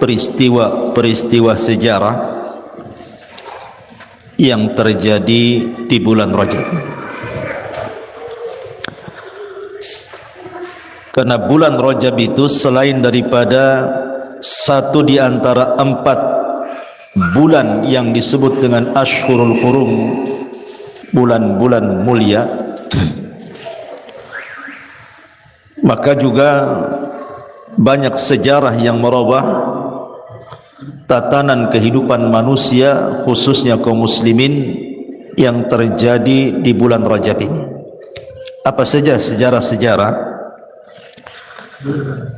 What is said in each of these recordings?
peristiwa-peristiwa sejarah yang terjadi di bulan Rajab. Karena bulan Rajab itu selain daripada satu di antara 4 bulan yang disebut dengan Ashhurul Hurum, bulan-bulan mulia, maka juga banyak sejarah yang merubah tatanan kehidupan manusia, khususnya kaum muslimin, yang terjadi di bulan Rajab ini. Apa saja sejarah-sejarah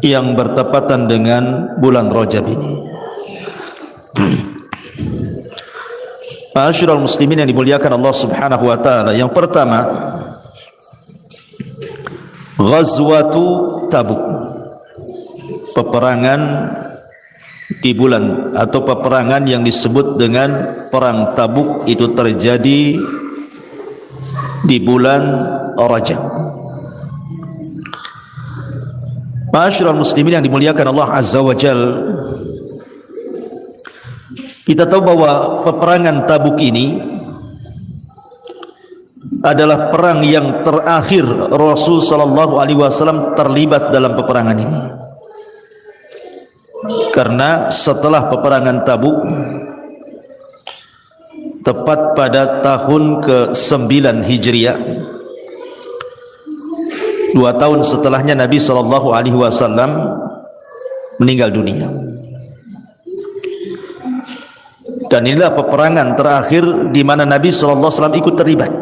yang bertepatan dengan bulan Rajab ini? Ma'asyiral muslimin yang dimuliakan Allah Subhanahu wa taala, yang pertama Ghazwatu Tabuk, peperangan di bulan atau peperangan yang disebut dengan perang Tabuk itu terjadi di bulan Rajab. Ma'asyiral muslimin yang dimuliakan Allah Azza wa Jal, kita tahu bahwa peperangan Tabuk ini adalah perang yang terakhir Rasul sallallahu alaihi wasallam terlibat dalam peperangan ini. Karena setelah peperangan Tabuk, tepat pada tahun ke-9 Hijriah, 2 tahun setelahnya Nabi sallallahu alaihi wasallam meninggal dunia. Dan inilah peperangan terakhir di mana Nabi sallallahu alaihi wasallam ikut terlibat.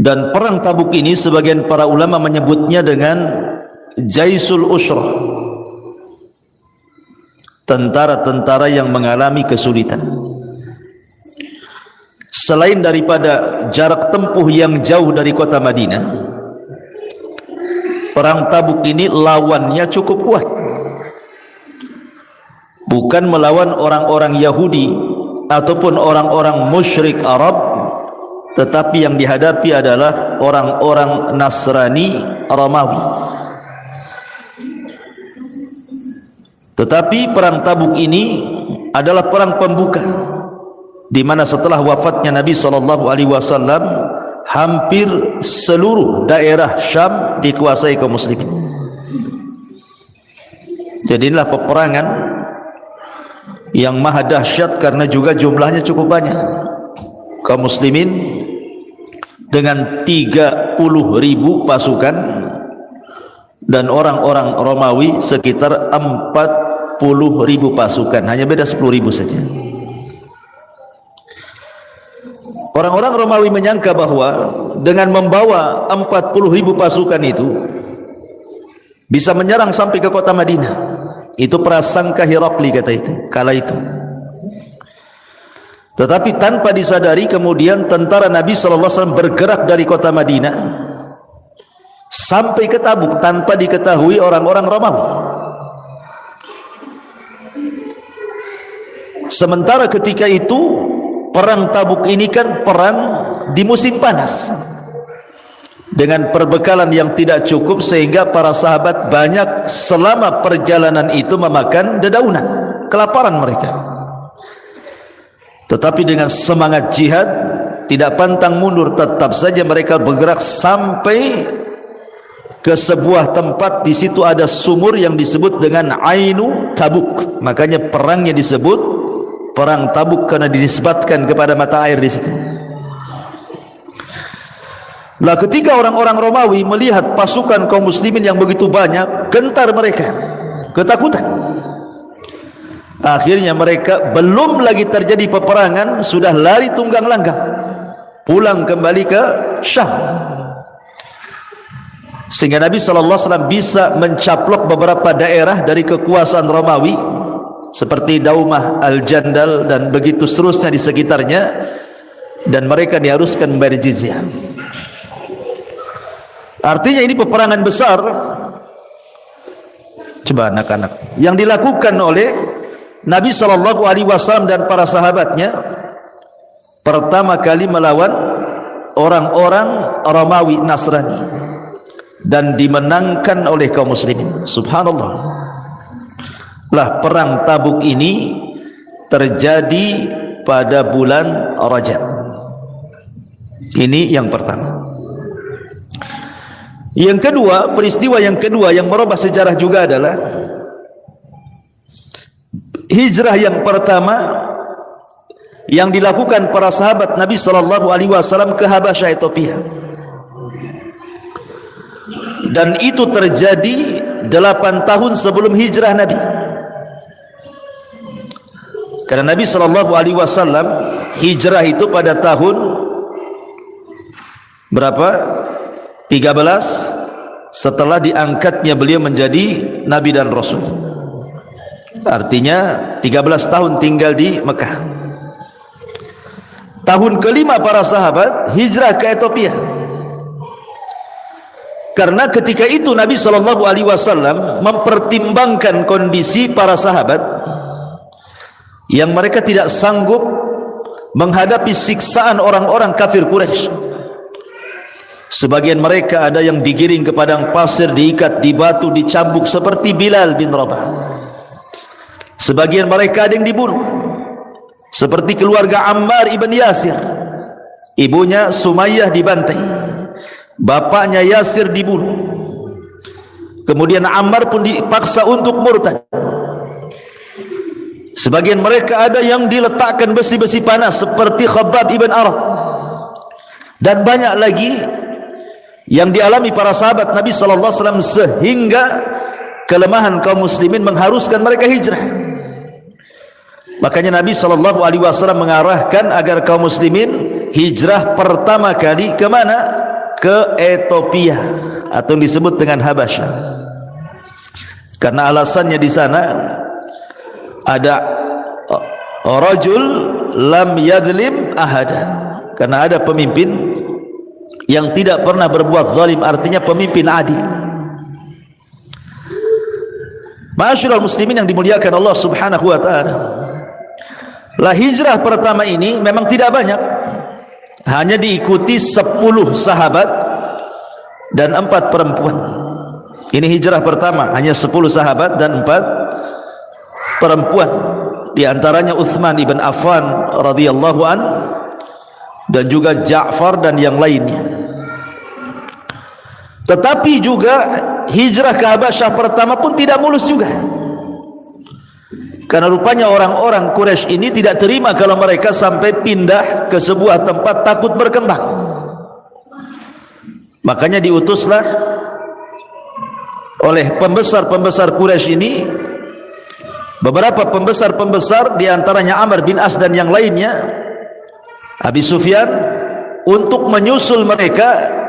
Dan perang Tabuk ini sebagian para ulama menyebutnya dengan Jaisul Usrah, tentara-tentara yang mengalami kesulitan. Selain daripada jarak tempuh yang jauh dari kota Madinah, perang Tabuk ini lawannya cukup kuat. Bukan melawan orang-orang Yahudi ataupun orang-orang musyrik Arab, tetapi yang dihadapi adalah orang-orang Nasrani Romawi. Tetapi perang Tabuk ini adalah perang pembuka, di mana setelah wafatnya Nabi sallallahu alaihi wasallam hampir seluruh daerah Syam dikuasai kaum muslimin. Jadi inilah peperangan yang maha dahsyat karena juga jumlahnya cukup banyak. Kaum muslimin dengan 30.000 pasukan dan orang-orang Romawi sekitar 40.000 pasukan, hanya beda 10.000 saja. Orang-orang Romawi menyangka bahwa dengan membawa 40.000 pasukan itu bisa menyerang sampai ke kota Madinah. Itu prasangka Herakli kata itu, kala itu. Tetapi tanpa disadari kemudian tentara Nabi sallallahu alaihi wasallam bergerak dari kota Madinah sampai ke Tabuk tanpa diketahui orang-orang Romawi. Sementara ketika itu perang Tabuk ini kan perang di musim panas, dengan perbekalan yang tidak cukup, sehingga para sahabat banyak selama perjalanan itu memakan dedaunan, kelaparan mereka. Tetapi dengan semangat jihad, tidak pantang mundur, tetap saja mereka bergerak sampai ke sebuah tempat. Di situ ada sumur yang disebut dengan Ainu Tabuk. Makanya perangnya disebut perang Tabuk karena dinisbatkan kepada mata air di situ. Lah ketika orang-orang Romawi melihat pasukan kaum muslimin yang begitu banyak, gentar mereka, ketakutan. Akhirnya mereka belum lagi terjadi peperangan, sudah lari tunggang langgang pulang kembali ke Syam. Sehingga Nabi sallallahu alaihi wasallam bisa mencaplok beberapa daerah dari kekuasaan Romawi seperti Daumah, Al-Jandal dan begitu seterusnya di sekitarnya, dan mereka diharuskan membayar jizyah. Artinya ini peperangan besar. Coba anak-anak, yang dilakukan oleh Nabi sallallahu alaihi wasallam dan para sahabatnya pertama kali melawan orang-orang Romawi Nasrani. dan dimenangkan oleh kaum muslimin. Subhanallah. Lah perang Tabuk ini terjadi pada bulan Rajab. Ini yang pertama. Yang kedua, peristiwa yang kedua yang merubah sejarah juga adalah hijrah yang pertama yang dilakukan para sahabat Nabi SAW ke Habasyah, Ethiopia. Dan itu terjadi 8 tahun sebelum hijrah Nabi. Karena Nabi SAW hijrah itu pada tahun berapa? 13 setelah diangkatnya beliau menjadi Nabi dan Rasul. Artinya 13 tahun tinggal di Mekah. Tahun kelima para sahabat hijrah ke Ethiopia. Karena ketika itu Nabi SAW mempertimbangkan kondisi para sahabat yang mereka tidak sanggup menghadapi siksaan orang-orang kafir Quraisy. Sebagian mereka ada yang digiring ke padang pasir, diikat di batu, dicambuk seperti Bilal bin Rabah. Sebagian mereka ada yang dibunuh, seperti keluarga Ammar ibn Yasir. Ibunya Sumayyah dibantai, bapaknya Yasir dibunuh. Kemudian Ammar pun dipaksa untuk murtad. Sebagian mereka ada yang diletakkan besi-besi panas seperti Khabbab ibn Arat. Dan banyak lagi yang dialami para sahabat Nabi SAW sehingga kelemahan kaum muslimin mengharuskan mereka hijrah. Makanya Nabi SAW mengarahkan agar kaum muslimin hijrah pertama kali ke mana? Ke Ethiopia atau disebut dengan Habasyah. Karena alasannya di sana ada rajul lam yadlim ahada, karena ada pemimpin yang tidak pernah berbuat zalim, artinya pemimpin adil. Ma'asyiral muslimin yang dimuliakan Allah Subhanahu wa taala. Lah hijrah pertama ini memang tidak banyak. Hanya diikuti 10 sahabat dan 4 perempuan. Ini hijrah pertama, hanya 10 sahabat dan 4 perempuan. Di antaranya Utsman ibn Affan radhiyallahu an dan juga Ja'far dan yang lainnya. Tetapi juga hijrah ke Habasyah pertama pun tidak mulus juga. Karena rupanya orang-orang Quraisy ini tidak terima kalau mereka sampai pindah ke sebuah tempat takut berkembang. Makanya diutuslah oleh pembesar-pembesar Quraisy ini beberapa pembesar-pembesar, di antaranya Amr bin As dan yang lainnya, Abi Sufyan, untuk menyusul mereka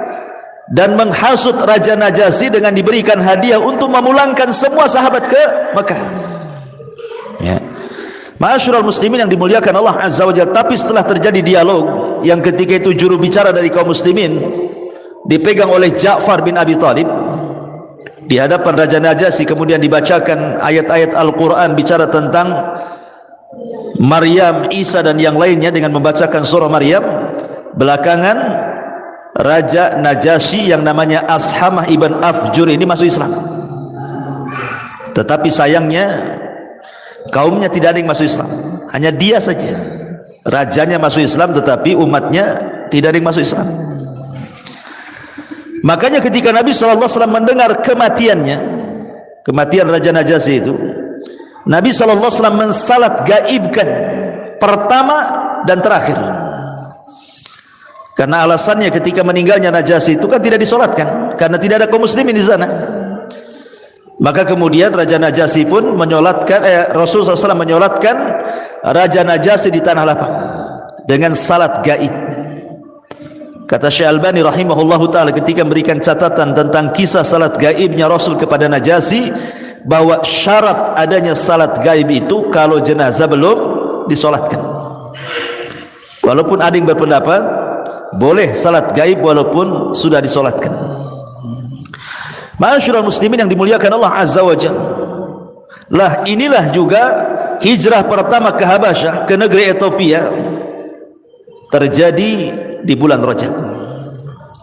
dan menghasut Raja Najasyi dengan diberikan hadiah untuk memulangkan semua sahabat ke Mekah. Ya. Ma'asyiral muslimin yang dimuliakan Allah Azza wa Jalla. Tapi setelah terjadi dialog yang ketika itu juru bicara dari kaum muslimin dipegang oleh Ja'far bin Abi Thalib di hadapan Raja Najasyi, kemudian dibacakan ayat-ayat Al-Quran bicara tentang Maryam, Isa dan yang lainnya dengan membacakan surah Maryam. Belakangan Raja Najasyi yang namanya Ashamah ibn Afjur ini masuk Islam. Tetapi sayangnya kaumnya tidak ada yang masuk Islam, hanya dia saja. Rajanya masuk Islam tetapi umatnya tidak ada yang masuk Islam. Makanya ketika Nabi SAW mendengar kematiannya, kematian Raja Najasyi itu, Nabi SAW mensalat gaibkan pertama dan terakhir. Karena alasannya ketika meninggalnya Najasyi itu kan tidak disolatkan, karena tidak ada kaum muslimin di sana. Maka kemudian Raja Najasyi pun menyolatkan, Rasulullah SAW menyolatkan Raja Najasyi di tanah lapang dengan salat gaib. Kata Syekh Albani rahimahullahu ta'ala ketika memberikan catatan tentang kisah salat gaibnya Rasul kepada Najasyi, bahwa syarat adanya salat gaib itu kalau jenazah belum disolatkan. Walaupun ada yang berpendapat boleh salat gaib walaupun sudah disolatkan. Ma'asyiral muslimin yang dimuliakan Allah Azza wa Jalla. Lah inilah juga hijrah pertama ke Habasyah, ke negeri Ethiopia, terjadi di bulan Rajab.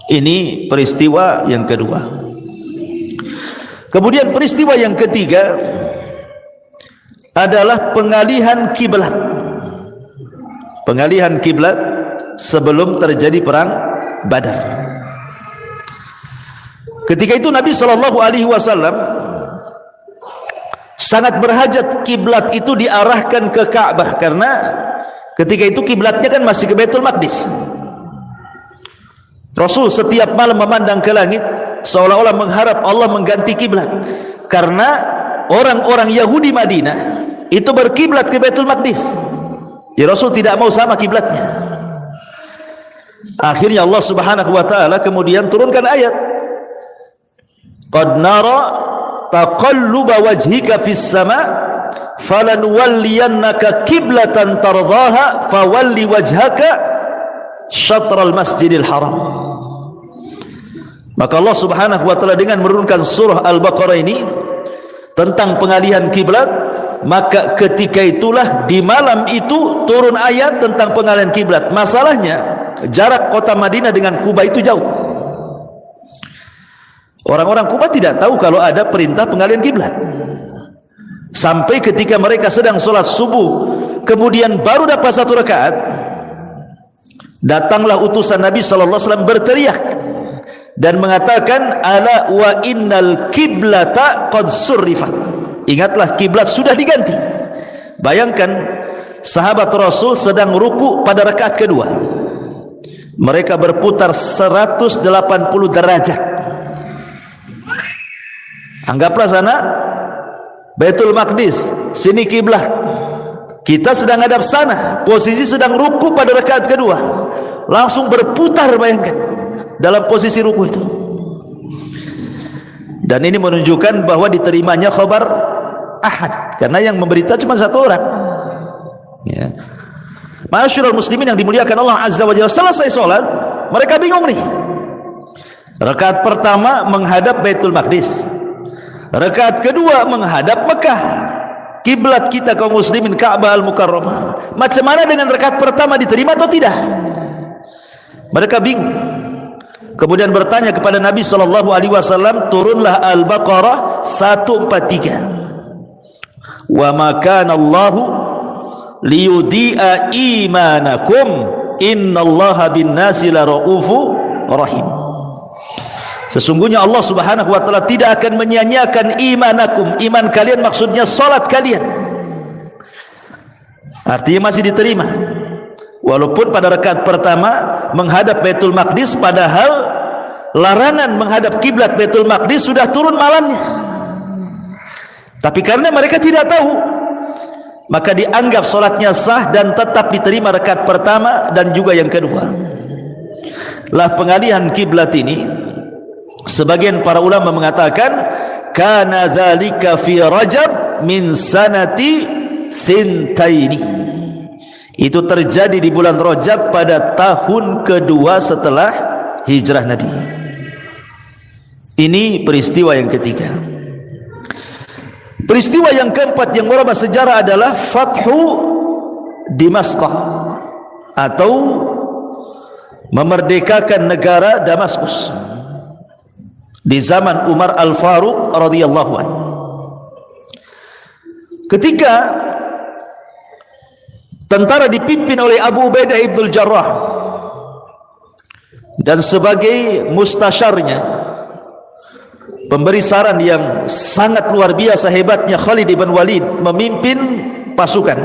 Ini peristiwa yang kedua. Kemudian peristiwa yang ketiga adalah pengalihan kiblat. Pengalihan kiblat sebelum terjadi perang Badar. Ketika itu Nabi SAW sangat berhajat kiblat itu diarahkan ke Ka'bah, karena ketika itu kiblatnya kan masih ke Baitul Maqdis. Rasul setiap malam memandang ke langit seolah-olah mengharap Allah mengganti kiblat, karena orang-orang Yahudi Madinah itu berkiblat ke Baitul Maqdis. Ya, Rasul tidak mau sama kiblatnya. Akhirnya Allah Subhanahu wa taala kemudian turunkan ayat, qad nara taqalluba wajhika fis sama falanuwalliyannaka qiblatan tardaha fawalli wajhaka syatral masjidil haram. Maka Allah Subhanahu wa taala dengan menurunkan surah Al-Baqarah ini tentang pengalihan kiblat, maka ketika itulah di malam itu turun ayat tentang pengalihan kiblat. Masalahnya jarak kota Madinah dengan Kuba itu jauh. Orang-orang Kuba tidak tahu kalau ada perintah pengalihan kiblat. Sampai ketika mereka sedang sholat subuh, kemudian baru dapat 1 rakaat, datanglah utusan Nabi SAW berteriak dan mengatakan, ala wa innal kiblata qad surrifat. Ingatlah, kiblat sudah diganti. Bayangkan sahabat Rasul sedang ruku pada rakaat kedua, mereka berputar 180 derajat. Anggaplah sana Baitul Maqdis, sini kiblat. Kita sedang hadap sana, posisi sedang ruku pada rakaat kedua, langsung berputar, bayangkan, dalam posisi ruku itu. Dan ini menunjukkan bahwa diterimanya khabar ahad, karena yang memberita cuma 1 orang. Ya. Ma'asyiral muslimin yang dimuliakan Allah Azza wa Jalla, selesai sholat, mereka bingung nih. Rakaat pertama menghadap Baitul Maqdis, rakaat kedua menghadap Mekah, kiblat kita kaum muslimin Ka'bah Al-Mukarramah. Macam mana dengan rakaat pertama, diterima atau tidak? Mereka bingung. Kemudian bertanya kepada Nabi SAW, turunlah Al-Baqarah 143. Wa ma kana Allahu liyudhi'a imanakum innallaha bin-nasi lara'ufu rahim. Sesungguhnya Allah Subhanahu wa taala tidak akan menyia-nyiakan imanakum. Iman kalian maksudnya salat kalian. Artinya masih diterima. Walaupun pada rakaat pertama menghadap Baitul Maqdis, padahal larangan menghadap kiblat Baitul Maqdis sudah turun malamnya. Tapi karena mereka tidak tahu, maka dianggap salatnya sah dan tetap diterima rakaat pertama dan juga yang kedua. Lah pengalihan kiblat ini, sebagian para ulama mengatakan kana dzalika fi Rajab min sanati thintaini. Itu terjadi di bulan Rajab pada tahun kedua setelah hijrah Nabi. Ini peristiwa yang ketiga. Peristiwa yang keempat yang merubah sejarah adalah Fathu Damaskus, atau memerdekakan negara Damaskus di zaman Umar Al-Faruq radhiyallahu anhu. Ketika tentara dipimpin oleh Abu Ubaidah ibnul Jarrah dan sebagai mustasyarnya, pemberi saran yang sangat luar biasa hebatnya, Khalid ibn Walid memimpin pasukan.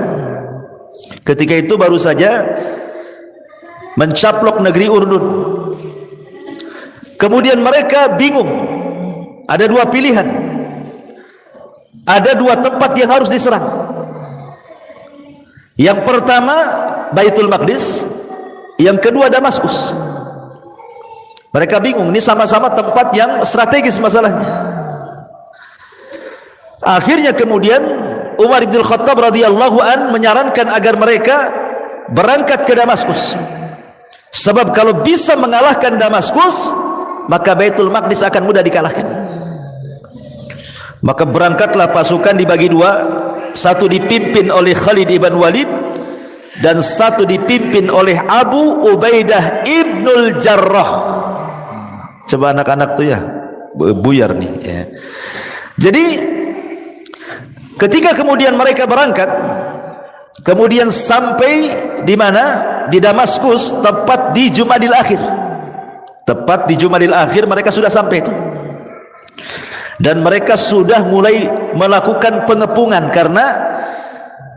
Ketika itu baru saja mencaplok negeri Urdun. Kemudian mereka bingung, ada 2 pilihan, ada 2 tempat yang harus diserang. Yang pertama Baitul Maqdis, yang kedua Damaskus. Mereka bingung, ini sama-sama tempat yang strategis masalahnya. Akhirnya kemudian Umar bin Khattab radhiyallahu an menyarankan agar mereka berangkat ke Damaskus, sebab kalau bisa mengalahkan Damaskus, maka Baitul Maqdis akan mudah dikalahkan. Maka berangkatlah pasukan dibagi 2. Satu dipimpin oleh Khalid ibn Walid dan satu dipimpin oleh Abu Ubaidah ibnul Jarrah. Coba anak-anak tuh ya buyar nih ya. Jadi ketika kemudian mereka berangkat, kemudian sampai di mana? Di Damaskus, tepat di Jumadil Akhir. Tepat di Jumadil Akhir mereka sudah sampai itu. Dan mereka sudah mulai melakukan pengepungan, karena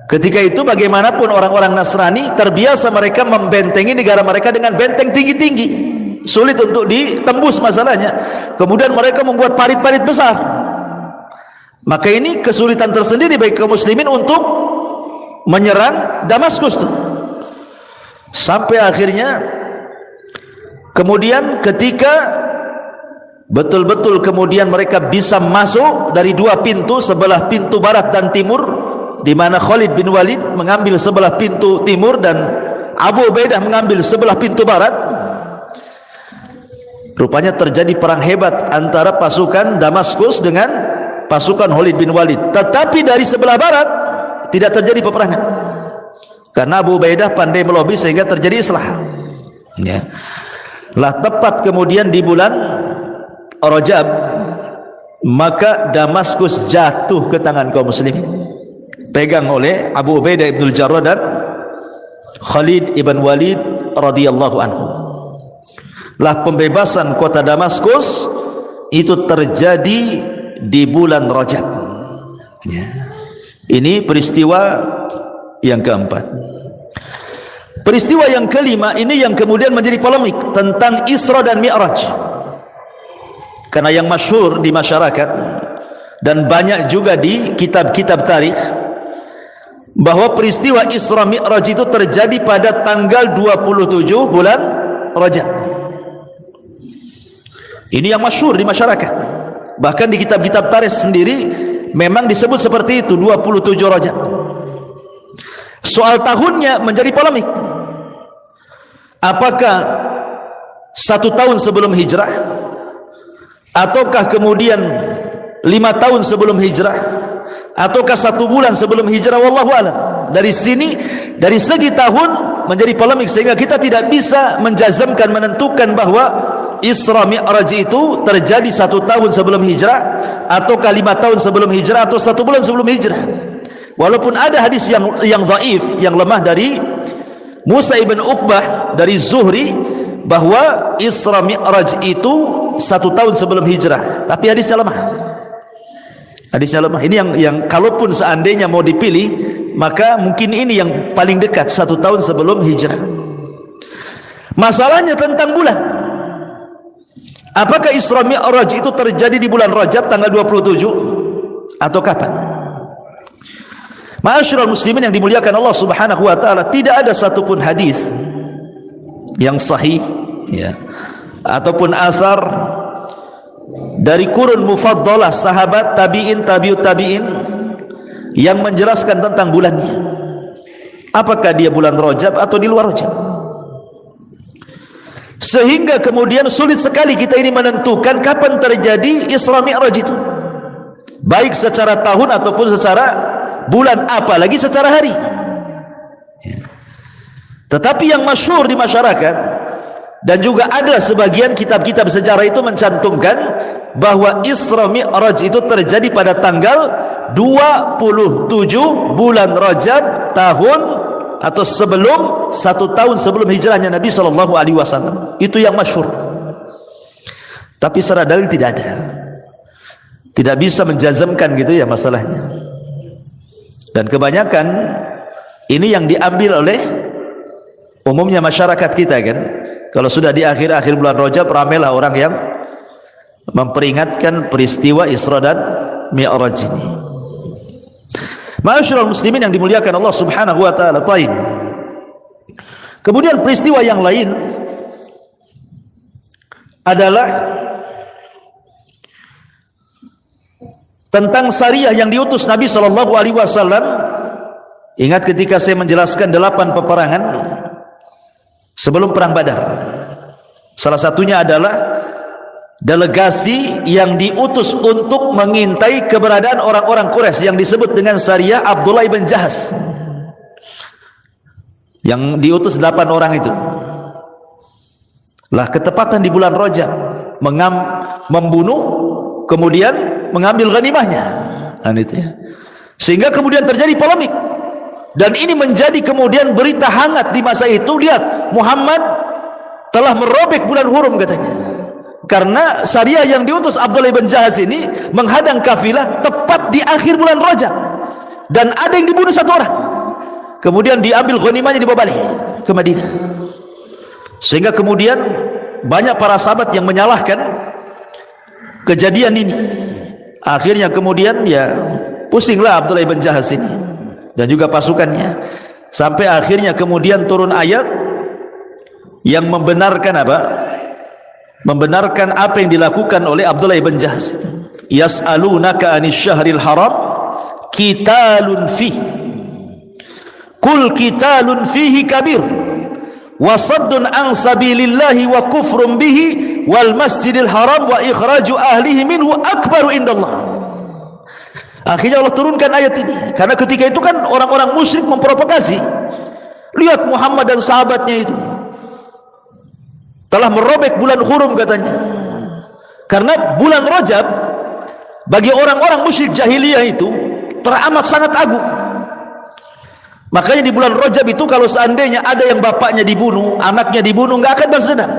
ketika itu bagaimanapun orang-orang Nasrani terbiasa mereka membentengi negara mereka dengan benteng tinggi-tinggi, sulit untuk ditembus masalahnya. Kemudian mereka membuat parit-parit besar. Maka ini kesulitan tersendiri bagi kaum muslimin untuk menyerang Damaskus tuh. Sampai akhirnya kemudian ketika betul-betul kemudian mereka bisa masuk dari dua pintu, sebelah pintu barat dan timur, di mana Khalid bin Walid mengambil sebelah pintu timur dan Abu Ubaidah mengambil sebelah pintu barat. Rupanya terjadi perang hebat antara pasukan Damaskus dengan pasukan Khalid bin Walid. Tetapi dari sebelah barat tidak terjadi peperangan, karena Abu Ubaidah pandai melobi sehingga terjadi islah. Ya. Lah tepat kemudian di bulan Rajab, maka Damaskus jatuh ke tangan kaum muslimin, pegang oleh Abu Ubaidah ibn al-Jarrah dan Khalid ibn Walid radhiyallahu anhu. Lah pembebasan kota Damaskus itu terjadi di bulan Rajab. Ya. Ini peristiwa yang keempat. Peristiwa yang kelima ini yang kemudian menjadi polemik, tentang Isra dan Mi'raj. Karena yang masyhur di masyarakat dan banyak juga di kitab-kitab tarikh, bahwa peristiwa Isra Mi'raj itu terjadi pada tanggal 27 bulan Rajab. Ini yang masyhur di masyarakat. Bahkan di kitab-kitab tarikh sendiri memang disebut seperti itu, 27 Rajab. Soal tahunnya menjadi polemik. Apakah 1 tahun sebelum hijrah, ataukah kemudian 5 tahun sebelum hijrah, ataukah 1 bulan sebelum hijrah? Wallahu a'lam. Dari sini, dari segi tahun menjadi polemik, sehingga kita tidak bisa menjazamkan, menentukan bahwa Isra Mi'raj itu terjadi 1 tahun sebelum hijrah, ataukah 5 tahun sebelum hijrah, atau 1 bulan sebelum hijrah. Walaupun ada hadis yang dhaif, yang lemah dari Musa ibn Uqbah dari Zuhri, bahwa Isra Mi'raj itu 1 tahun sebelum hijrah, tapi hadisnya lemah. Hadisnya lemah. Ini yang kalaupun seandainya mau dipilih, maka mungkin ini yang paling dekat, 1 tahun sebelum hijrah. Masalahnya tentang bulan. Apakah Isra Mi'raj itu terjadi di bulan Rajab tanggal 27 atau kapan? Ma'asyiral muslimin yang dimuliakan Allah Subhanahu wa taala, tidak ada satupun hadis yang sahih, ya, ataupun athar dari kurun mufaddalah, sahabat, tabi'in, tabi'ut tabi'in, yang menjelaskan tentang bulannya. Apakah dia bulan Rajab atau di luar Rajab? Sehingga kemudian sulit sekali kita ini menentukan kapan terjadi Isra Mi'raj itu, baik secara tahun ataupun secara bulan, apalagi secara hari. Tetapi yang masyhur di masyarakat, dan juga ada sebagian kitab-kitab sejarah itu mencantumkan bahwa Isra Mi'raj itu terjadi pada tanggal 27 bulan Rajab tahun, atau sebelum 1 tahun sebelum hijrahnya Nabi SAW. Itu yang masyhur. Tapi secara dalil tidak ada. Tidak bisa menjazamkan gitu ya masalahnya. Dan kebanyakan ini yang diambil oleh umumnya masyarakat kita kan. Kalau sudah di akhir-akhir bulan Rajab, ramailah orang yang memperingatkan peristiwa Isra dan Mi'raj ini. Ma'asyiral muslimin yang dimuliakan Allah Subhanahu wa taala. Taib. Kemudian peristiwa yang lain adalah tentang Sariyah yang diutus Nabi sallallahu alaihi wasallam. Ingat ketika saya menjelaskan 8 peperangan sebelum perang Badar. Salah satunya adalah delegasi yang diutus untuk mengintai keberadaan orang-orang Quraisy yang disebut dengan Sariyah Abdullah bin Jahas. Yang diutus 8 orang itu. Lah ketepatan di bulan Rajab membunuh, kemudian mengambil ghanimahnya. Sehingga kemudian terjadi polemik, dan ini menjadi kemudian berita hangat di masa itu. Lihat, Muhammad telah merobek bulan hurum katanya, karena Sariyah yang diutus Abdullah bin Jahaz ini menghadang kafilah tepat di akhir bulan Rajab, dan ada yang dibunuh satu orang. Kemudian diambil ghanimahnya, dibawa balik ke Madinah. Sehingga kemudian banyak para sahabat yang menyalahkan kejadian ini. Akhirnya kemudian ya pusinglah Abdullah bin Jahaz ini dan juga pasukannya, sampai akhirnya kemudian turun ayat yang membenarkan apa? Membenarkan apa yang dilakukan oleh Abdullah bin Jahaz. Yas'alunaka 'anil syahril haram qitalun fihi qul qitalun fihi kabir wa saddun an sabilillahi wa kufrun bihi wal masjidil haram wa ikhraju ahlihi minhu akbaru indallah. Akhirnya Allah turunkan ayat ini, karena ketika itu kan orang-orang musyrik memprovokasi. Lihat Muhammad dan sahabatnya itu telah merobek bulan hurum katanya, karena bulan Rajab bagi orang-orang musyrik jahiliyah itu teramat sangat agung. Makanya di bulan Rajab itu kalau seandainya ada yang bapaknya dibunuh, anaknya dibunuh, nggak akan balas dendam,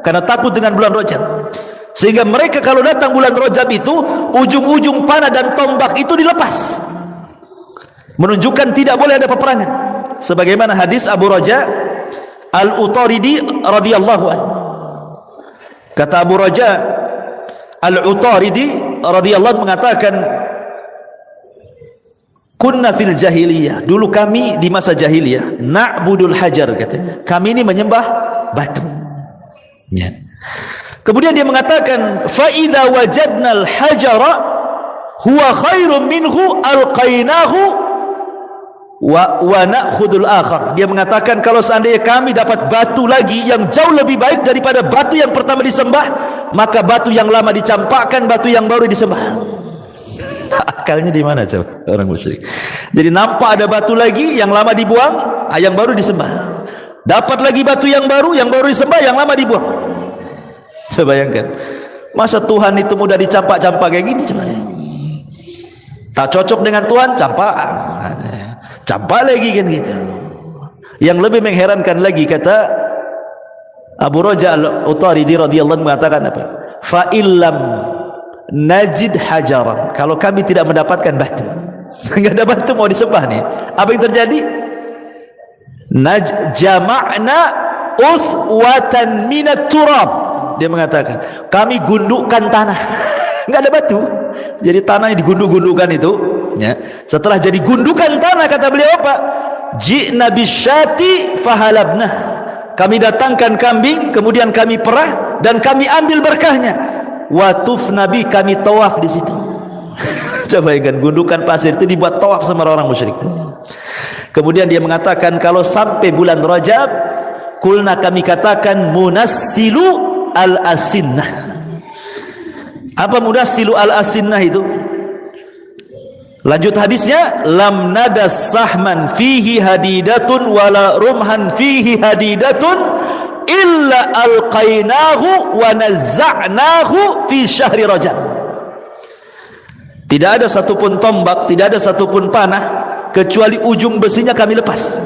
karena takut dengan bulan Rajab. Sehingga mereka kalau datang bulan Rajab itu, ujung-ujung panah dan tombak itu dilepas, menunjukkan tidak boleh ada peperangan. Sebagaimana hadis Abu Raja Al-Utaridi radhiyallahu anhu. Kata Abu Raja Al-Utaridi radhiyallahu anhu mengatakan, kunna fil jahiliyah, dulu kami di masa jahiliyah, na'budul hajar katanya, kami ini menyembah batu. Ya. Kemudian dia mengatakan, fa idza wajadnal hajara huwa khairum minhu alqainahu wa na'khudul akhar. Dia mengatakan, kalau seandainya kami dapat batu lagi yang jauh lebih baik daripada batu yang pertama disembah, maka batu yang lama dicampakkan, batu yang baru disembah. Akalnya di mana coba orang musyrik? Jadi nampak ada batu lagi, yang lama dibuang, yang baru disembah. Dapat lagi batu yang baru disembah, yang lama dibuang. Coba bayangkan, masa Tuhan itu mudah dicampak-campak kayak gini? Coba. Tak cocok dengan Tuhan, campak lagi kan gitu. Yang lebih mengherankan lagi, kata Abu Raja Al-Utaridi radhiyallahu anhu mengatakan apa? Fa illam najid hajaran, kalau kami tidak mendapatkan batu, enggak ada batu mau disembah nih, apa yang terjadi? Jama'na uswatan minat turab. Dia mengatakan, kami gundukkan tanah. Enggak ada batu, jadi tanah yang digunduk-gundukkan itu ya. Setelah jadi gundukan tanah, kata beliau apa? Ji'na bisyati fahalabna, kami datangkan kambing, kemudian kami perah dan kami ambil berkahnya. Watuf Nabi, kami tawaf di situ. Coba bayangkan, gundukan pasir itu dibuat tawaf sama orang musyrik. Kemudian dia mengatakan, kalau sampai bulan Rajab, kulna, kami katakan munassilu al-asinnah. Apa munassilu al-asinnah itu? Lanjut hadisnya, lam nadas sahman fihi hadidatun wala rumhan fihi hadidatun illa alqainahu wa nazza'nahu fi syahri Rajab. Tidak ada satupun tombak, tidak ada satupun panah, kecuali ujung besinya kami lepas,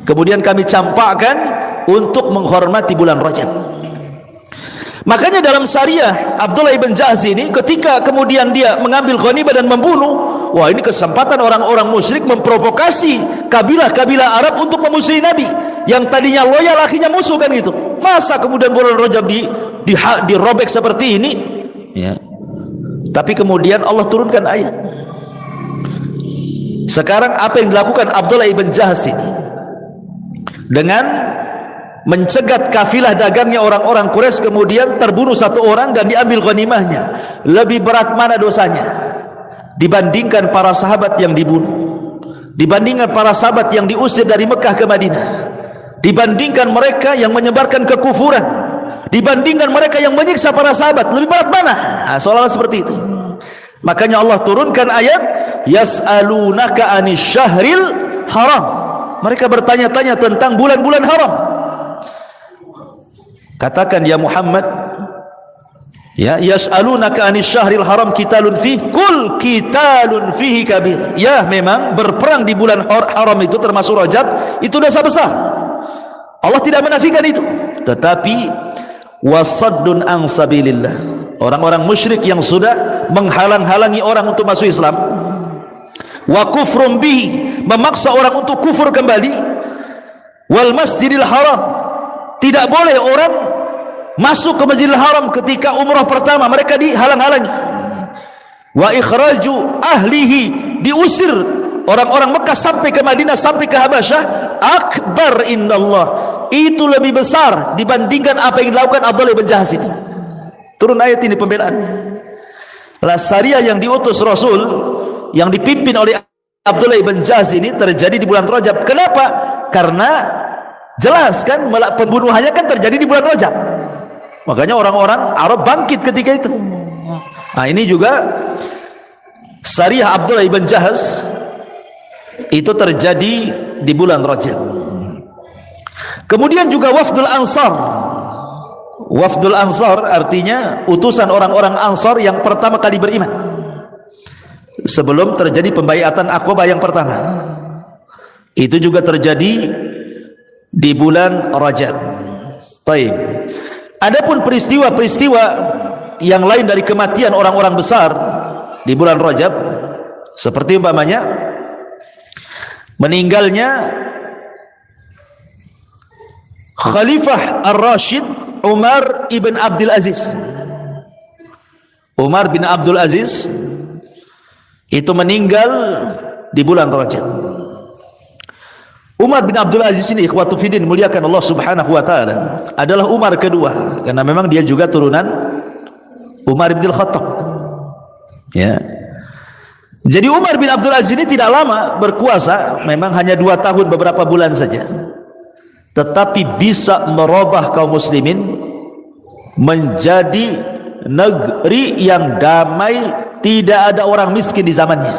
kemudian kami campakkan untuk menghormati bulan Rajab. Makanya dalam Sariyah Abdullah bin Jahaz ini, ketika kemudian dia mengambil ghanimah dan membunuh, wah, ini kesempatan orang-orang musyrik memprovokasi kabilah-kabilah Arab untuk memusuhi Nabi yang tadinya loyal, akhirnya musuh kan gitu. Masa kemudian bulan Rajab dirobek seperti ini ya. Tapi kemudian Allah turunkan ayat. Sekarang apa yang dilakukan Abdullah bin Jahaz ini dengan mencegat kafilah dagangnya orang-orang Quraisy, kemudian terbunuh satu orang dan diambil ghanimahnya, lebih berat mana dosanya dibandingkan para sahabat yang dibunuh, dibandingkan para sahabat yang diusir dari Mekah ke Madinah, dibandingkan mereka yang menyebarkan kekufuran, dibandingkan mereka yang menyiksa para sahabat? Lebih berat mana? Nah, seolah-olah seperti itu. Makanya Allah turunkan ayat, yas'alunaka 'anil syahril haram. Mereka bertanya-tanya tentang bulan-bulan haram. Katakan, ya Muhammad, Ya, yas'alunaka 'anis syahril haram qitalun fihi qul qitalun fihi kabir. Ya, memang berperang di bulan haram itu termasuk Rajab itu dosa besar. Allah tidak menafikan itu. Tetapi wasaddun an sabilillah. Orang-orang musyrik yang sudah menghalang-halangi orang untuk masuk Islam. Wa kufrum bihi, memaksa orang untuk kufur kembali. Wal masjidil haram, tidak boleh orang masuk ke Masjidil Haram ketika umrah pertama, mereka dihalang-halangi. Wa ikhraju ahlihi, diusir orang-orang Mekah sampai ke Madinah, sampai ke Habasyah. Akbar indallah, itu lebih besar dibandingkan apa yang dilakukan Abdullah bin Jahaz itu. Turun ayat ini pembelaan. Syariah yang diutus Rasul, yang dipimpin oleh Abdullah bin Jahaz ini terjadi di bulan Rajab. Kenapa? Karena jelas kan pembunuhannya kan terjadi di bulan Rajab. Makanya orang-orang Arab bangkit ketika itu. Nah, ini juga syariah Abdullah bin Jahaz itu terjadi di bulan Rajab. Kemudian juga Wafdul Ansar. Wafdul Ansar artinya utusan orang-orang Ansar yang pertama kali beriman sebelum terjadi pembaiatan Aqabah yang pertama. Itu juga terjadi di bulan Rajab. Baik. Adapun peristiwa-peristiwa yang lain dari kematian orang-orang besar di bulan Rajab, seperti umpamanya meninggalnya Khalifah Ar-Rashid Umar ibn Abdul Aziz. Umar bin Abdul Aziz itu meninggal di bulan Rajab. Umar bin Abdul Aziz ini, ikhwatu fiddin, muliakan Allah subhanahu wa ta'ala, adalah Umar kedua, karena memang dia juga turunan Umar bin Khattab. Ya. Jadi Umar bin Abdul Aziz ini tidak lama berkuasa, memang hanya 2 tahun beberapa bulan saja, tetapi bisa merubah kaum muslimin menjadi negeri yang damai, tidak ada orang miskin di zamannya,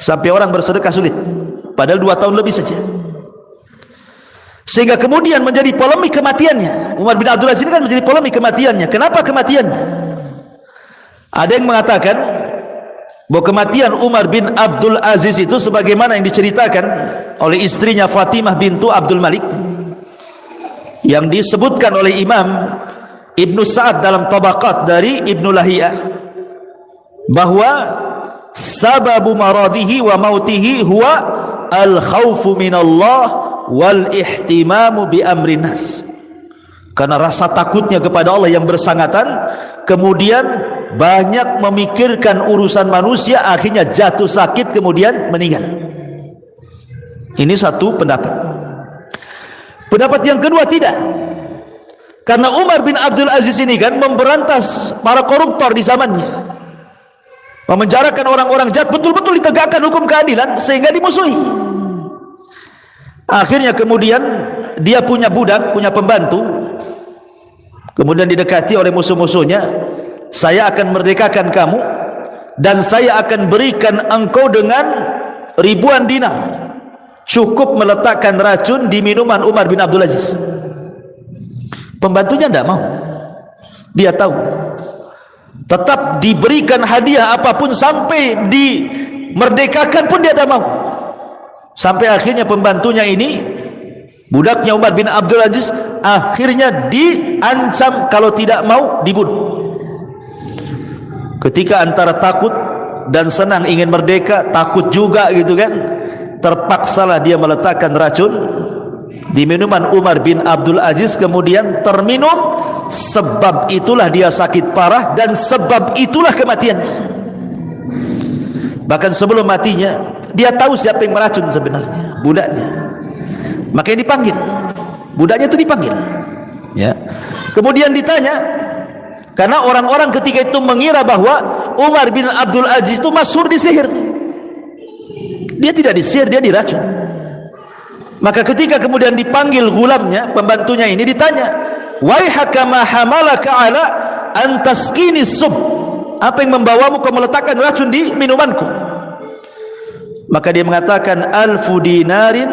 sampai orang bersedekah sulit, padahal 2 tahun lebih saja. Sehingga kemudian menjadi polemik kematiannya. Umar bin Abdul Aziz ini kan menjadi polemik kematiannya. Kenapa kematiannya? Ada yang mengatakan bahwa kematian Umar bin Abdul Aziz itu sebagaimana yang diceritakan oleh istrinya Fatimah bintu Abdul Malik, yang disebutkan oleh Imam Ibnu Sa'ad dalam Tabaqat dari Ibnu Lahiyah, bahwa sababu maradihi wa mautihi huwa al-khawfu minallah wal ihtimamu bi amrin nas. Karena rasa takutnya kepada Allah yang bersangatan, kemudian banyak memikirkan urusan manusia, akhirnya jatuh sakit kemudian meninggal. Ini satu pendapat. Pendapat yang kedua tidak. Karena Umar bin Abdul Aziz ini kan memberantas para koruptor di zamannya, memenjarakan orang-orang jahat, betul-betul ditegakkan hukum keadilan sehingga dimusuhi. Akhirnya kemudian dia punya budak, punya pembantu, kemudian didekati oleh musuh-musuhnya. Saya akan merdekakan kamu dan saya akan berikan engkau dengan ribuan dinar, cukup meletakkan racun di minuman Umar bin Abdul Aziz. Pembantunya tidak mau, dia tahu, tetap diberikan hadiah apapun sampai dimerdekakan pun dia tidak mau. Sampai akhirnya pembantunya ini, budaknya Umar bin Abdul Aziz, akhirnya diancam kalau tidak mau dibunuh. Ketika antara takut dan senang ingin merdeka, takut juga gitu kan, terpaksalah dia meletakkan racun di minuman Umar bin Abdul Aziz, kemudian terminum. Sebab itulah dia sakit parah dan sebab itulah kematiannya. Bahkan sebelum matinya dia tahu siapa yang meracun sebenarnya, budaknya. Makanya dipanggil, budaknya itu dipanggil, ya. Kemudian ditanya, karena orang-orang ketika itu mengira bahwa Umar bin Abdul Aziz itu masyhur disihir. Dia tidak disihir, dia diracun. Maka ketika kemudian dipanggil gulamnya, pembantunya ini, ditanya, waihaka ma hamalaka ala an taskini sub, apa yang membawamu kau meletakkan racun di minumanku? Maka dia mengatakan, 1000 dinarin,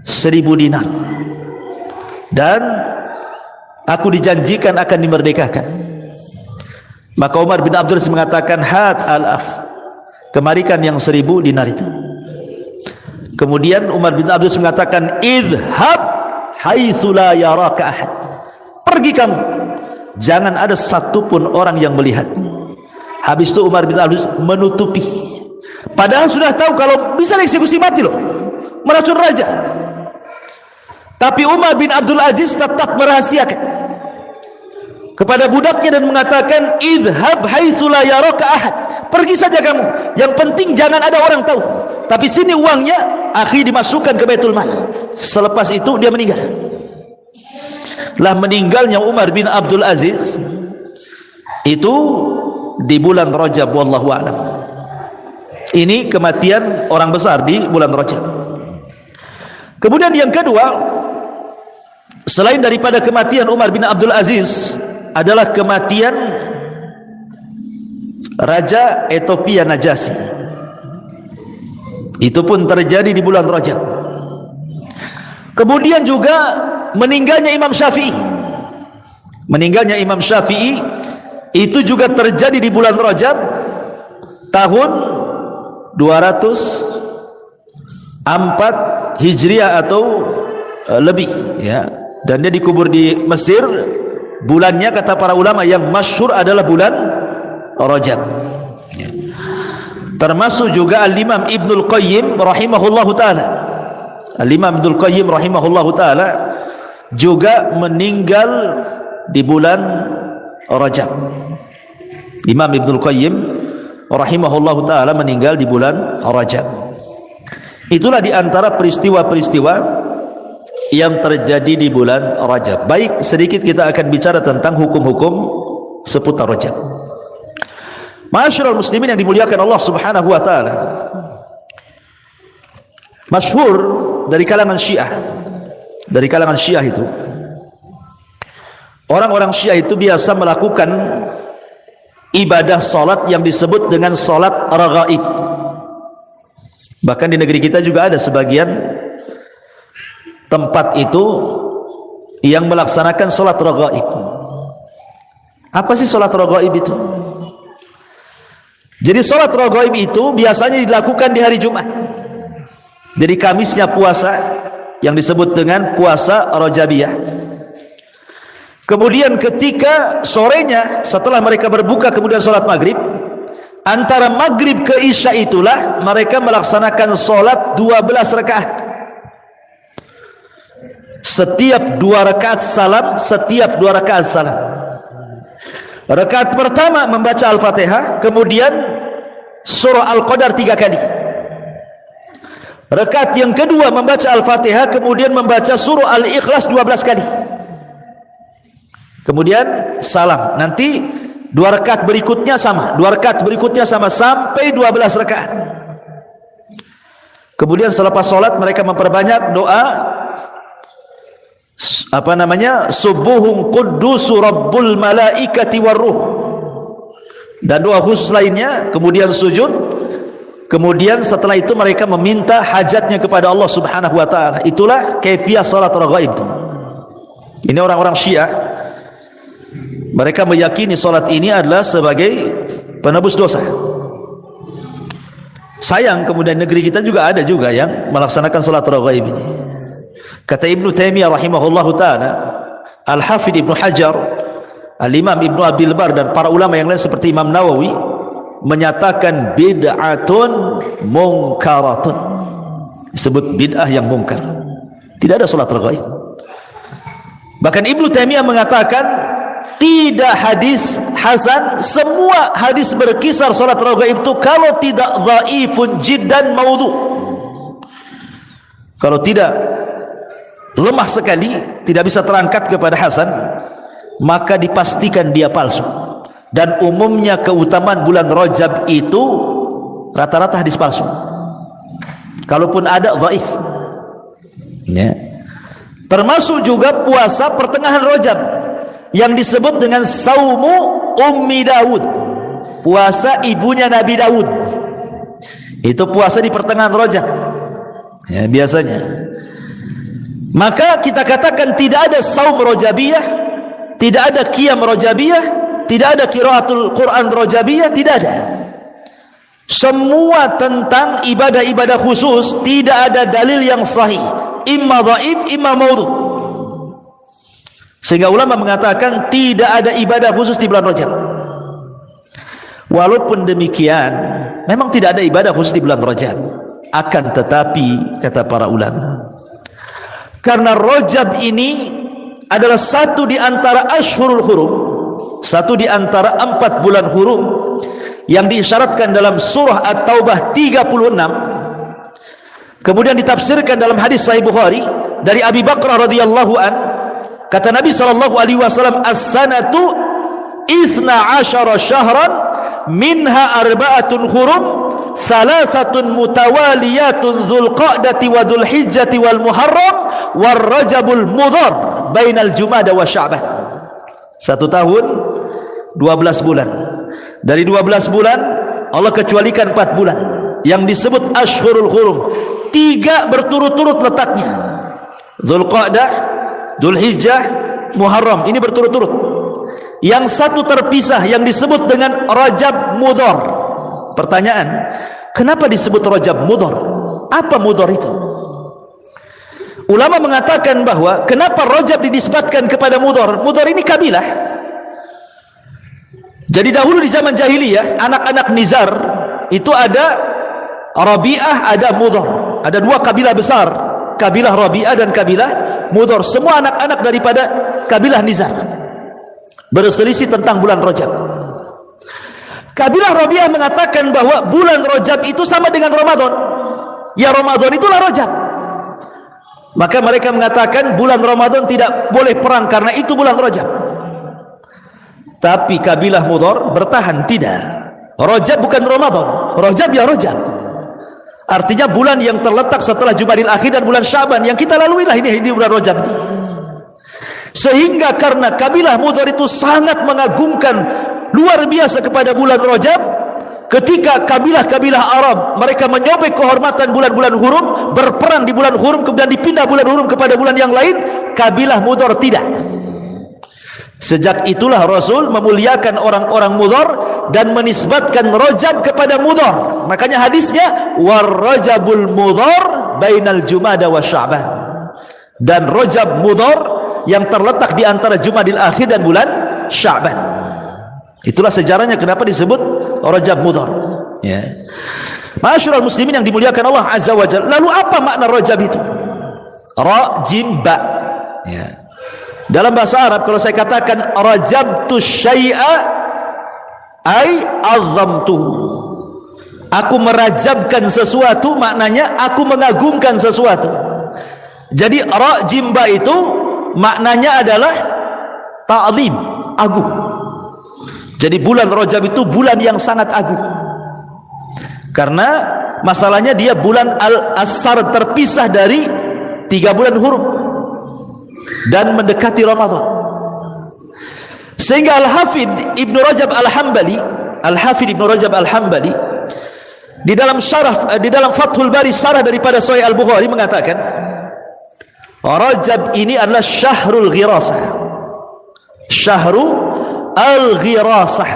1000 dinar, dan aku dijanjikan akan dimerdekakan. Maka Umar bin Abdul Aziz mengatakan, hat al-af, kemarikan yang 1000 dinar itu. Kemudian Umar bin Abdul Aziz mengatakan, idhab haitsu la yaraka ahad, pergi kamu, jangan ada satupun orang yang melihatmu. Habis itu Umar bin Abdul Aziz menutupi, padahal sudah tahu kalau bisa dieksekusi mati loh, meracun raja. Tapi Umar bin Abdul Aziz tetap merahasiakan kepada budaknya dan mengatakan, idhab haitsu la yaraka ahad, pergi saja kamu, yang penting jangan ada orang tahu, tapi sini uangnya, akhi dimasukkan ke Baitul Mal. Selepas itu dia meninggal. Lah meninggalnya Umar bin Abdul Aziz itu di bulan Rajab, wallahu a'lam. Ini kematian orang besar di bulan Rajab. Kemudian yang kedua, selain daripada kematian Umar bin Abdul Aziz, adalah kematian Raja Ethiopia Najasyi. Itu pun terjadi di bulan Rajab. Kemudian juga meninggalnya Imam Syafi'i. Meninggalnya Imam Syafi'i itu juga terjadi di bulan Rajab tahun 204 Hijriah atau lebih, ya. Dan dia dikubur di Mesir. Bulannya kata para ulama yang masyhur adalah bulan Rajab, ya. Termasuk juga Al-Imam Ibnul Qayyim rahimahullahu ta'ala. Al-Imam Ibnul Qayyim rahimahullahu ta'ala juga meninggal di bulan Rajab. Imam Ibnul Qayyim rahimahullahu ta'ala meninggal di bulan Rajab. Itulah di antara peristiwa-peristiwa yang terjadi di bulan Rajab. Baik, sedikit kita akan bicara tentang hukum-hukum seputar Rajab. Ma'asyiral muslimin yang dimuliakan Allah Subhanahu wa taala. Masyhur dari kalangan Syiah. Dari kalangan Syiah itu, orang-orang Syiah itu biasa melakukan ibadah salat yang disebut dengan salat raghaib. Bahkan di negeri kita juga ada sebagian tempat itu yang melaksanakan salat raghaib. Apa sih salat raghaib itu? Jadi salat raghaib itu biasanya dilakukan di hari Jumat. Jadi Kamisnya puasa yang disebut dengan puasa Rajabiyah. Kemudian ketika sorenya setelah mereka berbuka kemudian salat maghrib, antara maghrib ke isya itulah mereka melaksanakan salat 12 rakaat. Setiap 2 rakaat salam, setiap 2 rakaat salam. Rakaat pertama membaca Al-Fatihah, kemudian surah Al-Qadar 3 kali. Rakaat yang kedua membaca Al-Fatihah, kemudian membaca surah Al-Ikhlas 12 kali. Kemudian salam. Nanti 2 rakaat berikutnya sama, 2 rakaat berikutnya sama sampai 12 rakaat. Kemudian selepas salat mereka memperbanyak doa subuhun quddusu rabbul malaikati warruh, dan doa khusus lainnya. Kemudian sujud. Kemudian setelah itu mereka meminta hajatnya kepada Allah Subhanahu wa taala. Itulah kaifiyah salat raghaib. Ini orang-orang Syiah, mereka meyakini salat ini adalah sebagai penebus dosa. Sayang kemudian negeri kita juga ada juga yang melaksanakan salat raghaib ini. Kata Ibnu Taimiyah rahimahullahu ta'ala, Al-Hafidh Ibnu Hajar, Al-Imam Ibnu Abdul Bar, dan para ulama yang lain seperti Imam Nawawi menyatakan bid'atun munkaratun. Disebut bid'ah yang mungkar. Tidak ada salat raghaib. Bahkan Ibnu Taimiyah mengatakan tidak hadis hasan, semua hadis berkisar salat raghaib itu kalau tidak dhaifun jiddan maudhu. Kalau tidak lemah sekali, tidak bisa terangkat kepada hasan, maka dipastikan dia palsu. Dan umumnya keutamaan bulan Rajab itu rata-rata hadis palsu. Kalaupun ada dhaif, ya. Termasuk juga puasa pertengahan Rajab yang disebut dengan saumu Ummi Daud, puasa ibunya Nabi Daud. Itu puasa di pertengahan Rajab, ya, biasanya. Maka kita katakan tidak ada saum Rajabiyah, tidak ada qiyam Rajabiyah, tidak ada qiraatul Quran rajabiyah, tidak ada. Semua tentang ibadah-ibadah khusus tidak ada dalil yang sahih, imma dhaif, imma maudhu. Sehingga ulama mengatakan tidak ada ibadah khusus di bulan Rajab. Walaupun demikian, memang tidak ada ibadah khusus di bulan Rajab. Akan tetapi, kata para ulama, karena Rajab ini adalah satu di antara Ashhurul Hurum, satu di antara 4 bulan hurum yang diisyaratkan dalam surah At-Taubah 36, kemudian ditafsirkan dalam hadis Sahih Bukhari dari Abi Bakrah radhiyallahu an, kata Nabi sallallahu alaihi wasallam, as-sanatu 12 syahran minha arba'atun hurum, thalathatun mutawaliyatun dzulqa'dati wa dzulhijjati wal muharram war rajabul mudhar bainal jumada wa sya'ban. 1 tahun 12 bulan. Dari 12 bulan Allah kecualikan 4 bulan yang disebut Ashhurul Hurum. 3 berturut-turut letaknya, Dzulqa'dah, Dzulhijjah, Muharram. Ini berturut-turut. Yang 1 terpisah yang disebut dengan Rajab Mudhar. Pertanyaan, kenapa disebut Rajab Mudhar? Apa mudhar itu? Ulama mengatakan bahwa kenapa Rajab dinisbatkan kepada mudhar? Mudhar ini kabilah. Jadi dahulu di zaman jahiliyah, anak-anak Nizar itu ada Rabi'ah, ada Mudhar. Ada 2 kabilah besar, kabilah Rabi'ah dan kabilah Mudhar. Semua anak-anak daripada kabilah Nizar berselisih tentang bulan Rajab. Kabilah Rabi'ah mengatakan bahwa bulan Rajab itu sama dengan Ramadan. Ya, Ramadan itulah Rajab. Maka mereka mengatakan bulan Ramadan tidak boleh perang karena itu bulan Rajab. Tapi kabilah Mudhar bertahan, tidak. Rajab bukan Ramadan, Rajab ya Rajab. Artinya bulan yang terletak setelah Jumadil Akhir dan bulan Sya'ban yang kita lalui lah ini bulan Rajab. Sehingga karena kabilah Mudhar itu sangat mengagungkan luar biasa kepada bulan Rajab, ketika kabilah-kabilah Arab mereka menyobek kehormatan bulan-bulan hurum, berperang di bulan hurum, kemudian dipindah bulan hurum kepada bulan yang lain, kabilah Mudhar tidak. Sejak itulah Rasul memuliakan orang-orang Mudhar dan menisbatkan Rajab kepada Mudhar. Makanya hadisnya war Rajabul Mudhar bainal Jumada wa Sya'ban. Dan Rajab Mudhar yang terletak di antara Jumadil Akhir dan bulan Sya'ban. Itulah sejarahnya kenapa disebut Rajab Mudhar. Ya. Ma'asyiral muslimin yang dimuliakan Allah Azza wa Jalla. Lalu apa makna Rajab itu? Ra jim ba. Ya. Dalam bahasa Arab kalau saya katakan rajabtu syai'a ai azzamtuhu, aku merajabkan sesuatu, maknanya aku mengagungkan sesuatu. Jadi ra jimba itu maknanya adalah ta'zim, agung. Jadi bulan Rajab itu bulan yang sangat agung. Karena masalahnya dia bulan al-asar, terpisah dari 3 bulan hurum dan mendekati Ramadan. Sehingga Al-Hafidh Ibn Rajab Al-Hambali, Al-Hafidh Ibn Rajab Al-Hambali di dalam syarah, di dalam Fathul Bari syarah daripada Sahih Al-Bukhari mengatakan Rajab ini adalah Syahrul Ghirasah. Syahrul Al-Ghirasah.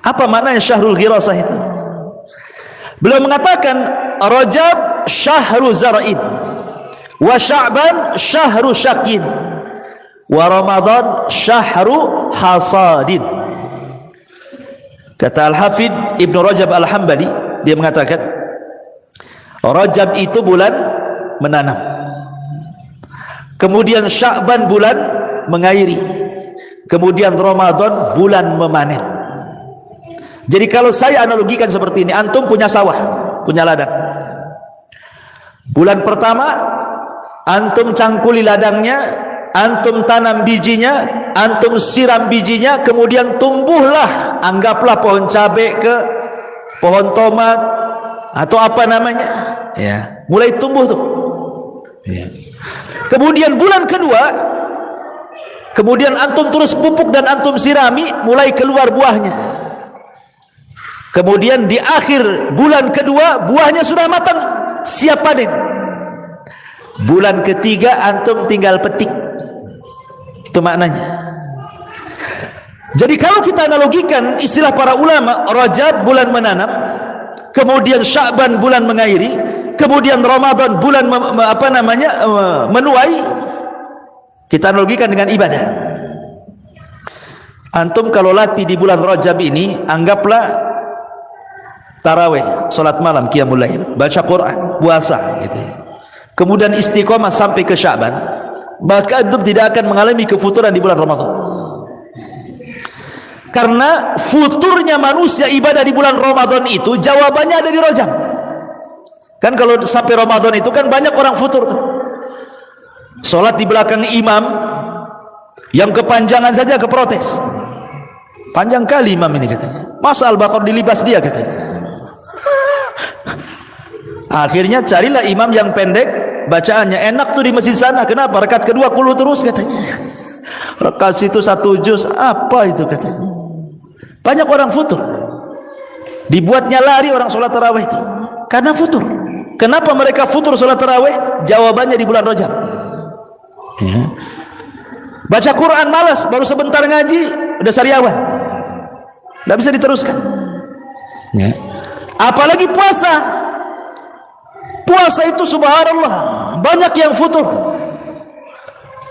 Apa maknanya Syahrul Ghirasah itu? Beliau mengatakan Rajab Syahrul Zara'in, wa Sya'ban syahru syakin, wa Ramadan syahru hasadin. Kata Al-Hafidh Ibn Rajab Al-Hambali, dia mengatakan Rajab itu bulan menanam, kemudian Sya'ban bulan mengairi, kemudian Ramadan bulan memanen. Jadi kalau saya analogikan seperti ini, antum punya sawah, punya ladang. Bulan pertama antum cangkuli ladangnya, antum tanam bijinya, antum siram bijinya, kemudian tumbuhlah, anggaplah pohon cabai ke pohon tomat atau apa namanya, ya, mulai tumbuh tuh. Ya. Kemudian bulan kedua, kemudian antum terus pupuk dan antum sirami, mulai keluar buahnya. Kemudian di akhir bulan kedua buahnya sudah matang, siap panen. Bulan ketiga antum tinggal petik. Itu maknanya. Jadi kalau kita analogikan istilah para ulama, Rajab bulan menanam, kemudian Sya'ban bulan mengairi, kemudian Ramadan bulan menuai, kita analogikan dengan ibadah. Antum kalau latih di bulan Rajab ini, anggaplah tarawih, salat malam, qiyamul lail, baca Quran, puasa gitu. Kemudian istiqomah sampai ke Sya'ban, maka antum tidak akan mengalami kefuturan di bulan Ramadan. Karena futurnya manusia ibadah di bulan Ramadan itu jawabannya ada di Rajab. Kan kalau sampai Ramadan itu kan banyak orang futur tuh. Salat di belakang imam yang kepanjangan saja keprotes. Panjang kali imam ini katanya. Masa Al-Baqarah dilibas dia katanya. Akhirnya carilah imam yang pendek, bacaannya enak tuh di masjid sana. Kenapa? Rakaat kedua kulu terus katanya. Rakaat situ 1 juz, apa itu katanya. Banyak orang futur. Dibuatnya lari orang sholat tarawih itu karena futur. Kenapa mereka futur sholat tarawih? Jawabannya di bulan Rajab. Ya. Baca Quran malas, baru sebentar ngaji udah sariawan, tidak bisa diteruskan. Ya. Apalagi puasa. Puasa itu subhanallah banyak yang futur.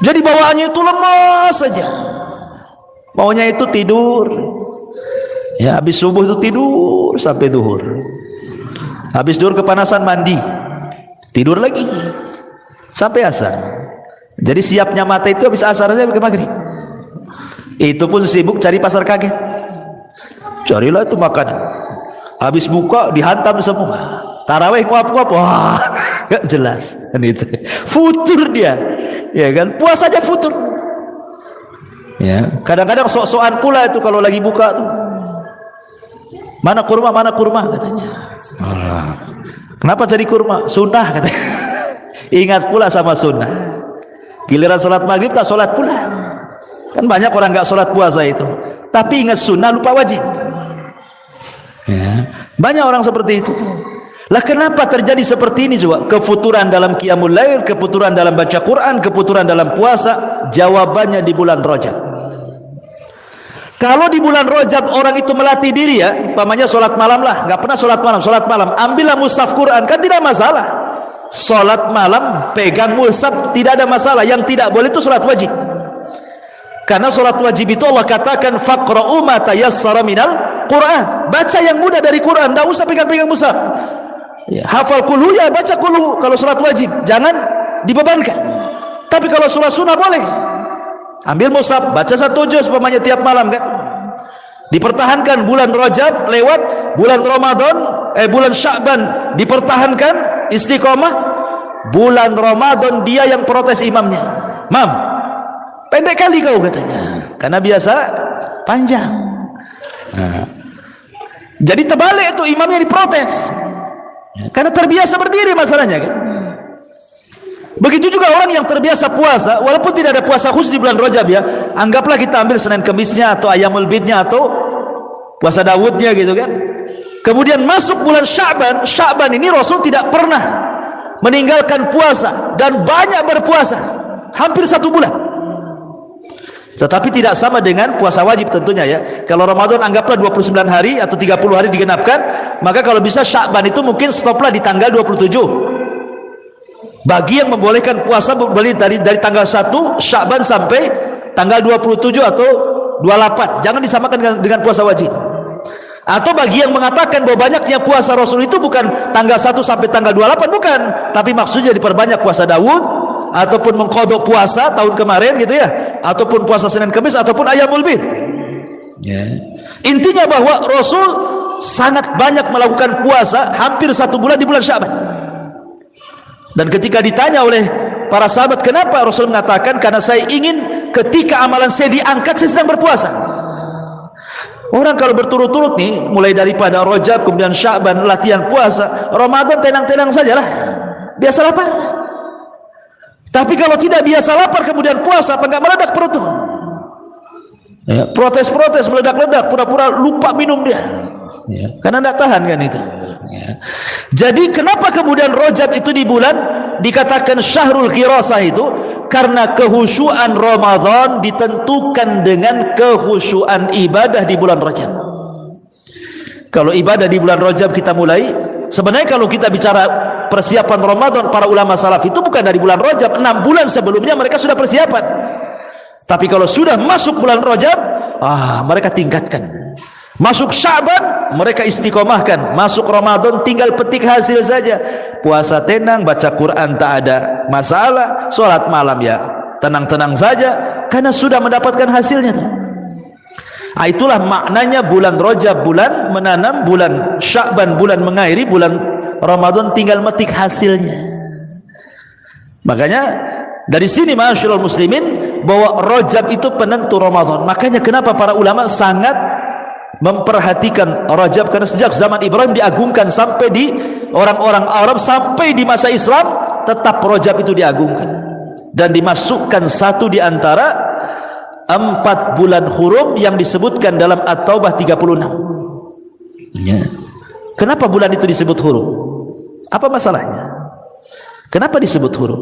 Jadi bawaannya itu lemas saja, maunya itu tidur. Ya, habis subuh itu tidur sampai duhur. Habis duhur kepanasan mandi, tidur lagi sampai asar. Jadi siapnya mata itu habis asar saja ke maghrib. Itu pun sibuk cari pasar kaget. Carilah itu makanan. Habis buka dihantam semua. Tarawih nguap-nguap, wah, gak jelas. Kan itu. Futur dia. Ya kan? Puasa aja futur. Ya, kadang-kadang sok-sokan pula itu kalau lagi buka tuh. Mana kurma katanya. Kenapa cari kurma? Sunnah katanya. Ingat pula sama sunnah. Giliran sholat maghrib tak sholat pula. Kan banyak orang gak sholat puasa itu, tapi ingat sunnah lupa wajib. Ya. Banyak orang seperti itu. Lah kenapa terjadi seperti ini juga? Kefuturan dalam qiyamul lail, kefuturan dalam baca Quran, kefuturan dalam puasa. Jawabannya di bulan Rajab. Kalau di bulan Rajab orang itu melatih diri ya, umpamanya sholat malam lah, nggak pernah sholat malam, ambillah mushaf Quran, kan tidak masalah. Sholat malam pegang mushaf tidak ada masalah. Yang tidak boleh itu sholat wajib. Karena sholat wajib itu Allah katakan faqra'u ma tayassara minal Quran. Baca yang mudah dari Quran, tidak usah pegang-pegang mushaf. Ya, hafal kulu ya baca kulu kalau sholat wajib, jangan dibebankan. Tapi kalau sholat sunnah boleh. Ambil mushaf, baca 1 juz umpamanya tiap malam kan. Dipertahankan bulan Rajab lewat, bulan Ramadan, bulan Sya'ban dipertahankan istiqomah. Bulan Ramadan dia yang protes imamnya. Mam, pendek kali kau katanya. Karena biasa panjang. Nah, jadi terbalik itu imamnya diprotes. Karena terbiasa berdiri masalahnya kan. Begitu juga orang yang terbiasa puasa, walaupun tidak ada puasa khusus di bulan Rajab ya, anggaplah kita ambil Senin Kemisnya atau Ayyamul Bidnya atau puasa Dawudnya gitu kan. Kemudian masuk bulan Sya'ban, Sya'ban ini Rasul tidak pernah meninggalkan puasa dan banyak berpuasa, hampir 1 bulan. Tetapi tidak sama dengan puasa wajib tentunya ya. Kalau Ramadan anggaplah 29 hari atau 30 hari digenapkan, maka kalau bisa Sya'ban itu mungkin stoplah di tanggal 27. Bagi yang membolehkan puasa dari tanggal 1 Sya'ban sampai tanggal 27 atau 28, jangan disamakan dengan puasa wajib. Atau bagi yang mengatakan bahwa banyaknya puasa Rasul itu bukan tanggal 1 sampai tanggal 28, bukan, tapi maksudnya diperbanyak puasa Daud, ataupun mengqadha puasa tahun kemarin gitu ya, ataupun puasa Senin Kamis, ataupun Ayyamul Bid. Ya. Intinya bahwa Rasul sangat banyak melakukan puasa, hampir 1 bulan di bulan Sya'ban. Dan ketika ditanya oleh para sahabat kenapa, Rasul mengatakan karena saya ingin ketika amalan saya diangkat saya sedang berpuasa. Orang kalau berturut-turut nih, mulai daripada Rajab kemudian Sya'ban latihan puasa, Ramadan tenang-tenang sajalah, biasa lapar. Tapi kalau tidak biasa lapar kemudian puasa, apa enggak meledak perut tuh? Ya, protes-protes meledak-ledak, pura-pura lupa minum dia. Ya, karena tidak tahan kan itu. Ya. Jadi kenapa kemudian Rajab itu di bulan dikatakan syahrul khirasah itu karena kehusyuan Ramadan ditentukan dengan kehusyuan ibadah di bulan Rajab. Kalau ibadah di bulan Rajab kita mulai, sebenarnya kalau kita bicara persiapan Ramadan, para ulama salaf itu bukan dari bulan Rajab, 6 bulan sebelumnya mereka sudah persiapan. Tapi kalau sudah masuk bulan Rajab, mereka tingkatkan. Masuk Sya'ban, mereka istiqomahkan. Masuk Ramadan, tinggal petik hasil saja. Puasa tenang, baca Quran tak ada masalah. Sholat malam ya tenang-tenang saja, karena sudah mendapatkan hasilnya. Itulah maknanya bulan Rajab, bulan menanam, bulan Sya'ban, bulan mengairi, bulan Ramadan tinggal metik hasilnya. Makanya dari sini ma'asyiral muslimin, bahwa Rajab itu penentu Ramadan. Makanya kenapa para ulama sangat memperhatikan Rajab, karena sejak zaman Ibrahim diagungkan sampai di orang-orang Arab, sampai di masa Islam tetap Rajab itu diagungkan dan dimasukkan satu di antara 4 bulan hurum yang disebutkan dalam At-Taubah 36. Ya. Kenapa bulan itu disebut hurum? Apa masalahnya? Kenapa disebut hurum?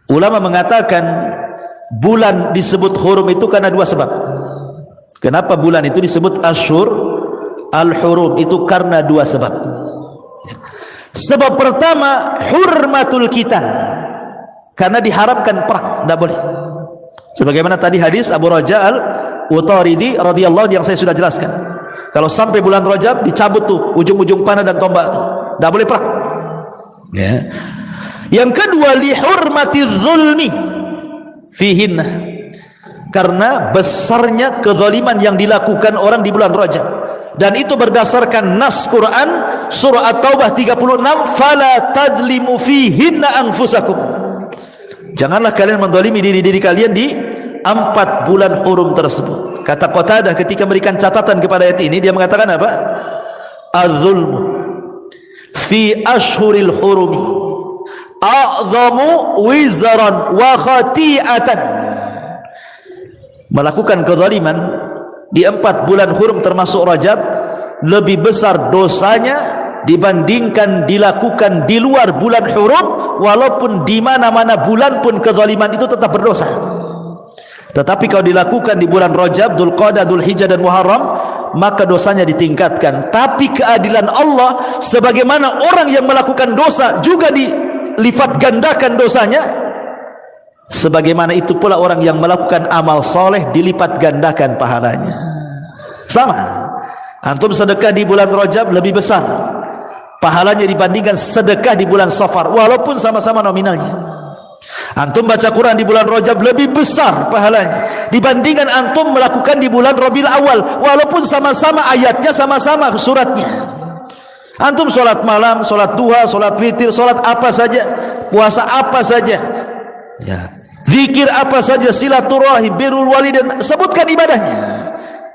Ulama mengatakan bulan disebut hurum itu karena 2 sebab. Kenapa bulan itu disebut Ashhur al-Hurum? Itu karena 2 sebab. Sebab pertama, hurmatul qital, karena diharamkan perang, tidak boleh. Sebagaimana tadi hadis Abu Raja al-Utaridi radhiyallahu yang saya sudah jelaskan. Kalau sampai bulan Rajab dicabut tuh ujung-ujung panah dan tombak itu, tidak boleh perang. Ya. Yang kedua, li hurmatiz zulmi fihinna, karena besarnya kezaliman yang dilakukan orang di bulan Rajab, dan itu berdasarkan nas Quran surah At-Taubah 36, fala tadlimu fihinna anfusakum, janganlah kalian menzalimi diri-diri kalian di 4 bulan hurum tersebut. Kata Qatadah ketika memberikan catatan kepada ayat ini, dia mengatakan apa? Az-zulmu fi ashhuril hurumi a'zamu wizran wa khati'atan. Melakukan kezaliman di 4 bulan hurum termasuk Rajab lebih besar dosanya dibandingkan dilakukan di luar bulan hurum, walaupun di mana-mana bulan pun kezaliman itu tetap berdosa. Tetapi kalau dilakukan di bulan Rajab, Dzulqa'dah, Dzulhijjah dan Muharram, maka dosanya ditingkatkan. Tapi keadilan Allah, sebagaimana orang yang melakukan dosa juga dilipat gandakan dosanya, sebagaimana itu pula orang yang melakukan amal soleh dilipat gandakan pahalanya. Sama, antum sedekah di bulan Rajab lebih besar pahalanya dibandingkan sedekah di bulan Safar, walaupun sama-sama nominalnya. Antum baca Quran di bulan Rajab lebih besar pahalanya dibandingkan antum melakukan di bulan Rabiul Awal, walaupun sama-sama ayatnya, sama-sama suratnya. Antum sholat malam, sholat duha, sholat witir, sholat apa saja, puasa apa saja, ya, zikir apa saja, silaturahim, birrul walidain, sebutkan ibadahnya,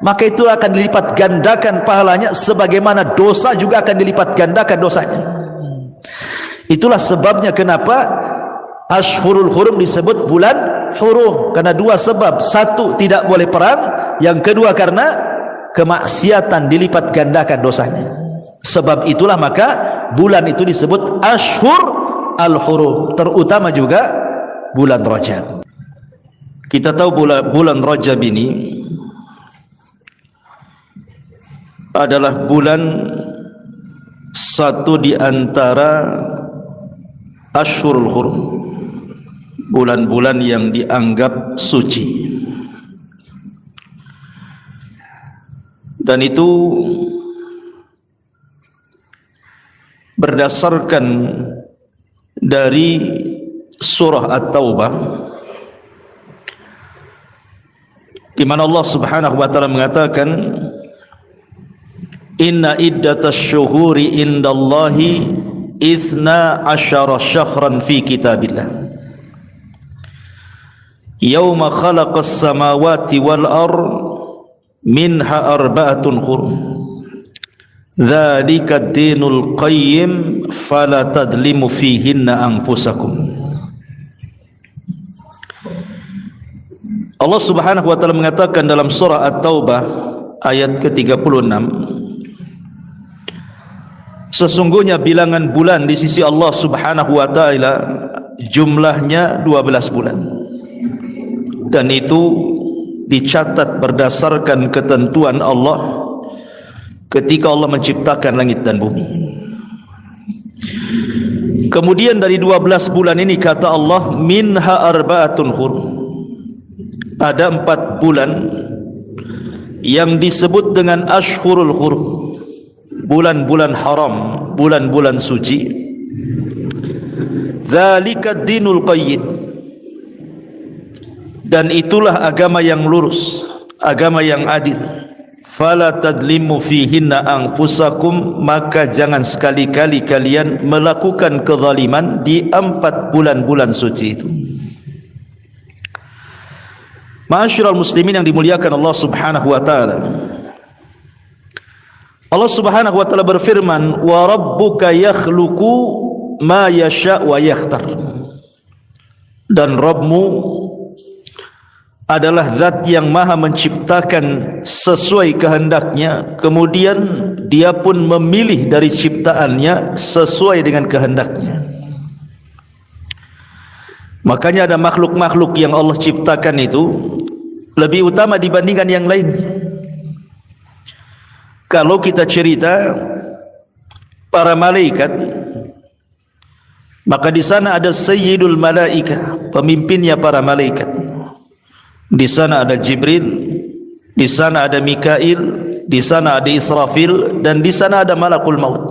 maka itu akan dilipat gandakan pahalanya, sebagaimana dosa juga akan dilipat gandakan dosanya. Itulah sebabnya kenapa Ashhurul Hurum disebut bulan hurum, karena 2 sebab. 1, tidak boleh perang. Yang kedua, karena kemaksiatan dilipat gandakan dosanya. Sebab itulah maka bulan itu disebut Ashhur al-Hurum, terutama juga bulan Rajab. Kita tahu bulan Rajab ini adalah bulan satu di antara Ashhurul Hurum, bulan-bulan yang dianggap suci. Dan itu berdasarkan dari surah At-Taubah, di mana Allah Subhanahu wa taala mengatakan, inna iddatasy syuhuri indallahi 12 syahran fi kitabillah yauma khalaqas samawati wal ard minha arba'atun hurum dzalika ad-dinul qayyim fala tadlimu fihinna anfusakum. Allah Subhanahu wa taala mengatakan dalam surah At-Taubah ayat ke-36, Sesungguhnya bilangan bulan di sisi Allah Subhanahu wa taala jumlahnya 12 bulan. Dan itu dicatat berdasarkan ketentuan Allah ketika Allah menciptakan langit dan bumi. Kemudian dari 12 bulan ini kata Allah, minha arba'atun hurum. Ada 4 bulan yang disebut dengan ashhurul hurum, bulan-bulan haram, bulan-bulan suci. Dzalika dinul qayyim. Dan itulah agama yang lurus, agama yang adil. Fala tadlimu fihinna anfusakum, maka jangan sekali-kali kalian melakukan kezaliman di 4 bulan-bulan suci itu. Ma'asyiral muslimin yang dimuliakan Allah Subhanahu wa taala. Allah Subhanahu wa taala berfirman, "Wa rabbuka yakhluqu ma yasha' wa yakhtar." Dan Rabbmu adalah zat yang maha menciptakan sesuai kehendaknya, kemudian dia pun memilih dari ciptaannya sesuai dengan kehendaknya. Makanya ada makhluk-makhluk yang Allah ciptakan itu lebih utama dibandingkan yang lainnya. Kalau kita cerita para malaikat, maka di sana ada Sayyidul Malaika, pemimpinnya para malaikat. Di sana ada Jibril, di sana ada Mikail, di sana ada Israfil, dan di sana ada Malakul Maut.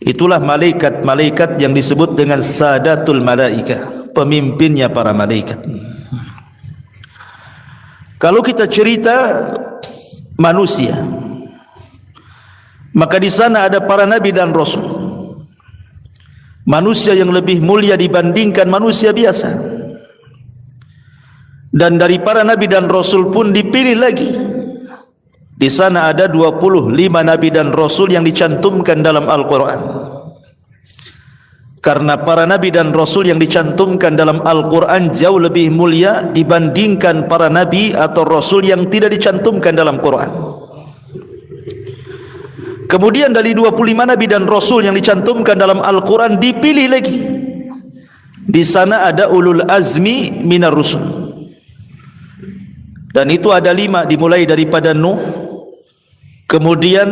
Itulah malaikat-malaikat yang disebut dengan Sadatul Malaika, pemimpinnya para malaikat. Kalau kita cerita manusia, maka di sana ada para nabi dan rasul. Manusia yang lebih mulia dibandingkan manusia biasa. Dan dari para nabi dan rasul pun dipilih lagi. Di sana ada 25 nabi dan rasul yang dicantumkan dalam Al-Quran. Karena para nabi dan rasul yang dicantumkan dalam Al-Quran jauh lebih mulia dibandingkan para nabi atau rasul yang tidak dicantumkan dalam Quran. Kemudian dari 25 nabi dan rasul yang dicantumkan dalam Al-Quran dipilih lagi. Di sana ada ulul azmi minar rusul. Dan itu ada 5, dimulai daripada Nuh, kemudian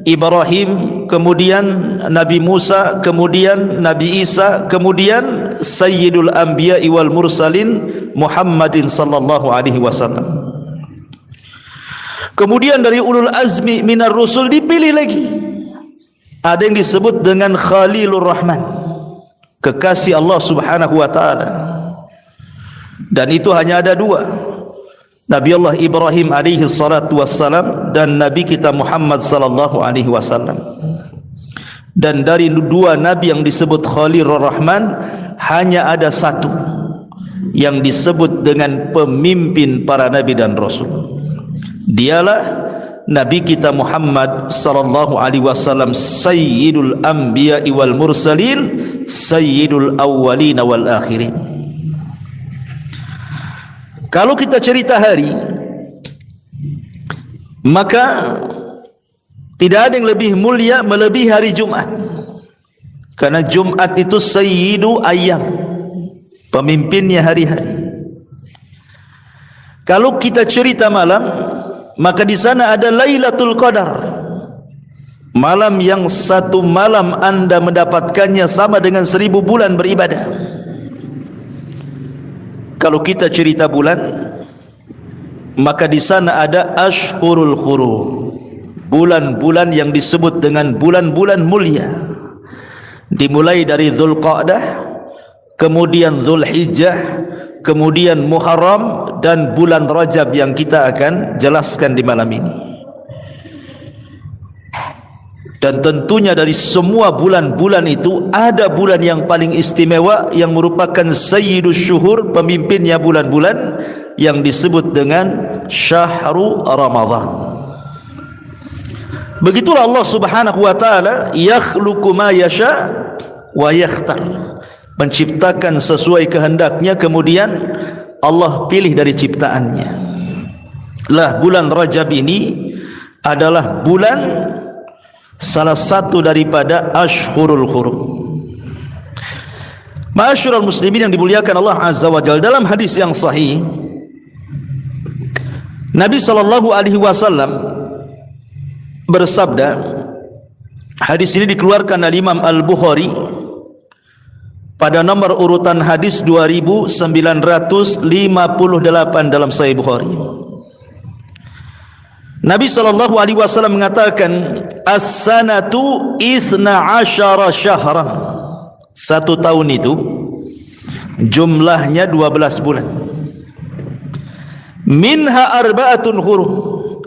Ibrahim, kemudian Nabi Musa, kemudian Nabi Isa, kemudian Sayyidul Anbiya'i wal Mursalin Muhammadin sallallahu alaihi wasallam. Kemudian dari ulul azmi minar rusul dipilih lagi. Ada yang disebut dengan Khalilur Rahman, kekasih Allah Subhanahu wa taala. Dan itu hanya ada 2. Nabi Allah Ibrahim alaihi salatu wassalam dan Nabi kita Muhammad sallallahu alaihi wasallam. Dan dari 2 nabi yang disebut Khalilur Rahman hanya ada 1 yang disebut dengan pemimpin para nabi dan rasul. Dialah Nabi kita Muhammad sallallahu alaihi wasallam, Sayyidul Anbiya'i wal Mursalin, Sayyidul Awwalin wal Akhirin. Kalau kita cerita hari, maka tidak ada yang lebih mulia melebihi hari Jumat. Karena Jumat itu Sayyidu Ayyam, pemimpinnya hari-hari. Kalau kita cerita malam, maka di sana ada Lailatul Qadar, malam yang 1 malam anda mendapatkannya sama dengan 1000 bulan beribadah. Kalau kita cerita bulan, maka di sana ada Ashhurul Hurum, bulan-bulan yang disebut dengan bulan-bulan mulia. Dimulai dari Dzulqa'dah, kemudian Dzulhijjah, kemudian Muharram, dan bulan Rajab yang kita akan jelaskan di malam ini. Dan tentunya dari semua bulan-bulan itu ada bulan yang paling istimewa yang merupakan Sayyidus Syuhur, pemimpinnya bulan-bulan, yang disebut dengan Syahrul Ramadan. Begitulah Allah Subhanahu wa taala yakhluqu ma yasha wa yakhtar, menciptakan sesuai kehendaknya, kemudian Allah pilih dari ciptaannya. Lah bulan Rajab ini adalah bulan salah satu daripada Ashhurul Hurum. Ma'asyiral muslimin yang dimuliakan Allah Azza wa Jalla, dalam hadis yang sahih Nabi SAW bersabda, hadis ini dikeluarkan oleh Imam Al-Bukhari pada nomor urutan hadis 2958 dalam Sahih Bukhari. Nabi SAW mengatakan, as-sanatu 12 syahran. Satu tahun itu jumlahnya 12 bulan. Minha arba'atun hurum.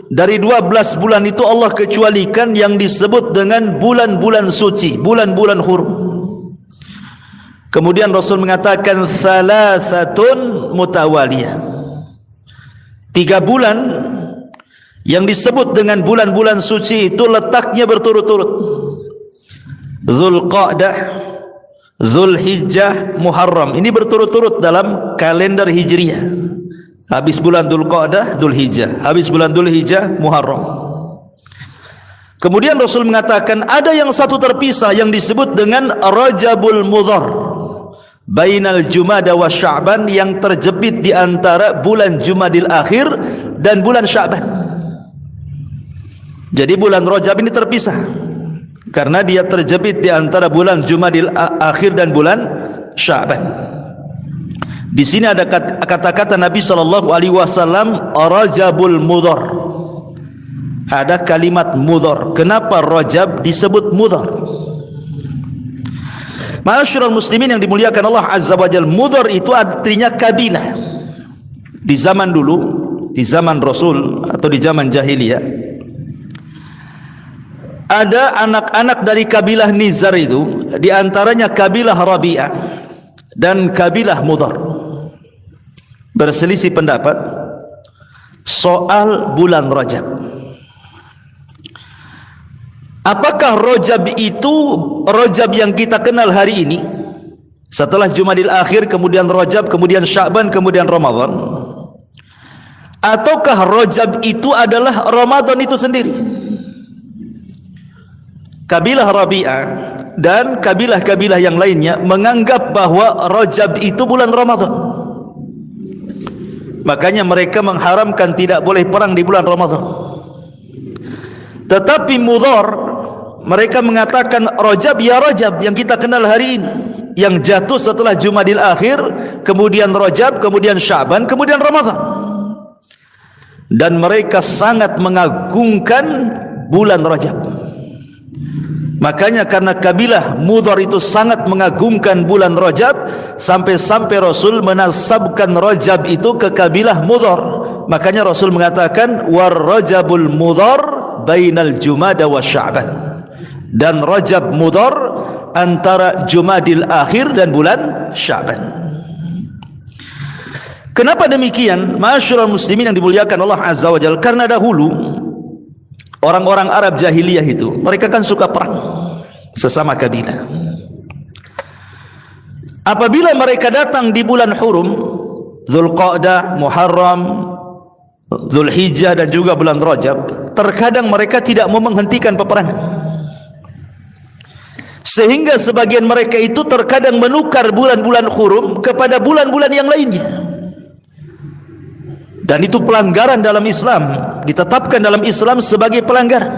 Dari 12 bulan itu Allah kecualikan yang disebut dengan bulan-bulan suci, bulan-bulan hurum. Kemudian Rasul mengatakan thalathatun mutawaliyah. 3 bulan yang disebut dengan bulan-bulan suci itu letaknya berturut-turut. Dzulqa'dah, Dzulhijjah, Muharram. Ini berturut-turut dalam kalender Hijriah. Habis bulan Dzulqa'dah, Dzulhijjah. Habis bulan Dzulhijjah, Muharram. Kemudian Rasul mengatakan ada yang satu terpisah yang disebut dengan Rajabul Mudhar, bainal Jumada wa Sya'ban, yang terjepit di antara bulan Jumadil Akhir dan bulan Sya'ban. Jadi bulan Rajab ini terpisah karena dia terjepit di antara bulan Jumadil Akhir dan bulan Sya'ban. Di sini ada kata-kata Nabi SAW, Rajabul Mudhar. Ada kalimat mudhar. Kenapa Rajab disebut mudhar? Ma'asyiral muslimin yang dimuliakan Allah Azza wa Jalla, mudhar itu artinya kabilah. Di zaman dulu, di zaman Rasul atau di zaman jahiliyah, ada anak-anak dari kabilah Nizar itu, di antaranya kabilah Rabi'ah dan kabilah Mudhar, berselisih pendapat soal bulan Rajab. Apakah Rajab itu Rajab yang kita kenal hari ini, setelah Jumadil Akhir, kemudian Rajab, kemudian Sya'ban, kemudian Ramadan, ataukah Rajab itu adalah Ramadan itu sendiri? Kabilah Rabi'ah dan kabilah-kabilah yang lainnya menganggap bahwa Rajab itu bulan Ramadan. Makanya mereka mengharamkan tidak boleh perang di bulan Ramadan. Tetapi Mudhar, mereka mengatakan Rajab ya Rajab yang kita kenal hari ini, yang jatuh setelah Jumadil Akhir, kemudian Rajab, kemudian Sya'ban, kemudian Ramadan. Dan mereka sangat mengagungkan bulan Rajab. Makanya karena kabilah Mudhar itu sangat mengagungkan bulan Rajab, sampai-sampai Rasul menasabkan Rajab itu ke kabilah Mudhar. Makanya Rasul mengatakan war Rajabul Mudhar bainal Jumada wa Sya'ban. Dan Rajab Mudhar antara Jumadil Akhir dan bulan Sya'ban. Kenapa demikian? Ma'asyiral muslimin yang dimuliakan Allah Azza wa Jalla, karena dahulu orang-orang Arab jahiliyah itu, mereka kan suka perang sesama kabilah. Apabila mereka datang di bulan hurum, Dzulqa'dah, Muharram, Dzulhijjah dan juga bulan Rajab, terkadang mereka tidak mau menghentikan peperangan. Sehingga sebagian mereka itu terkadang menukar bulan-bulan hurum kepada bulan-bulan yang lainnya. Dan itu pelanggaran dalam Islam, ditetapkan dalam Islam sebagai pelanggaran.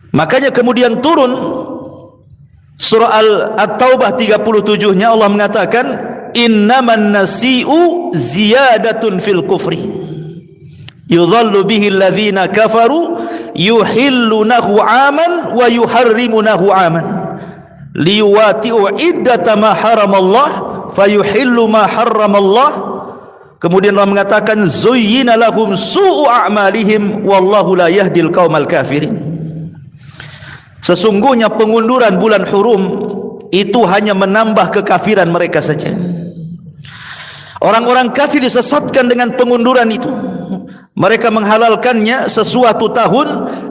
Makanya kemudian turun surah At-Taubah 37-nya, Allah mengatakan innaman nasi'u ziyadatun fil kufri yudhallu bihi alladhina kafaru yuhillunahu aman wa yuharrimunahu aman liyuwati'u iddata ma haramallah fayuhillu ma harramallah. Kemudian Allah mengatakan zuyyina lahum su'u a'malihim wallahu la yahdil qaumal kafirin. Sesungguhnya pengunduran bulan hurum itu hanya menambah kekafiran mereka saja. Orang-orang kafir disesatkan dengan pengunduran itu. Mereka menghalalkannya sesuatu tahun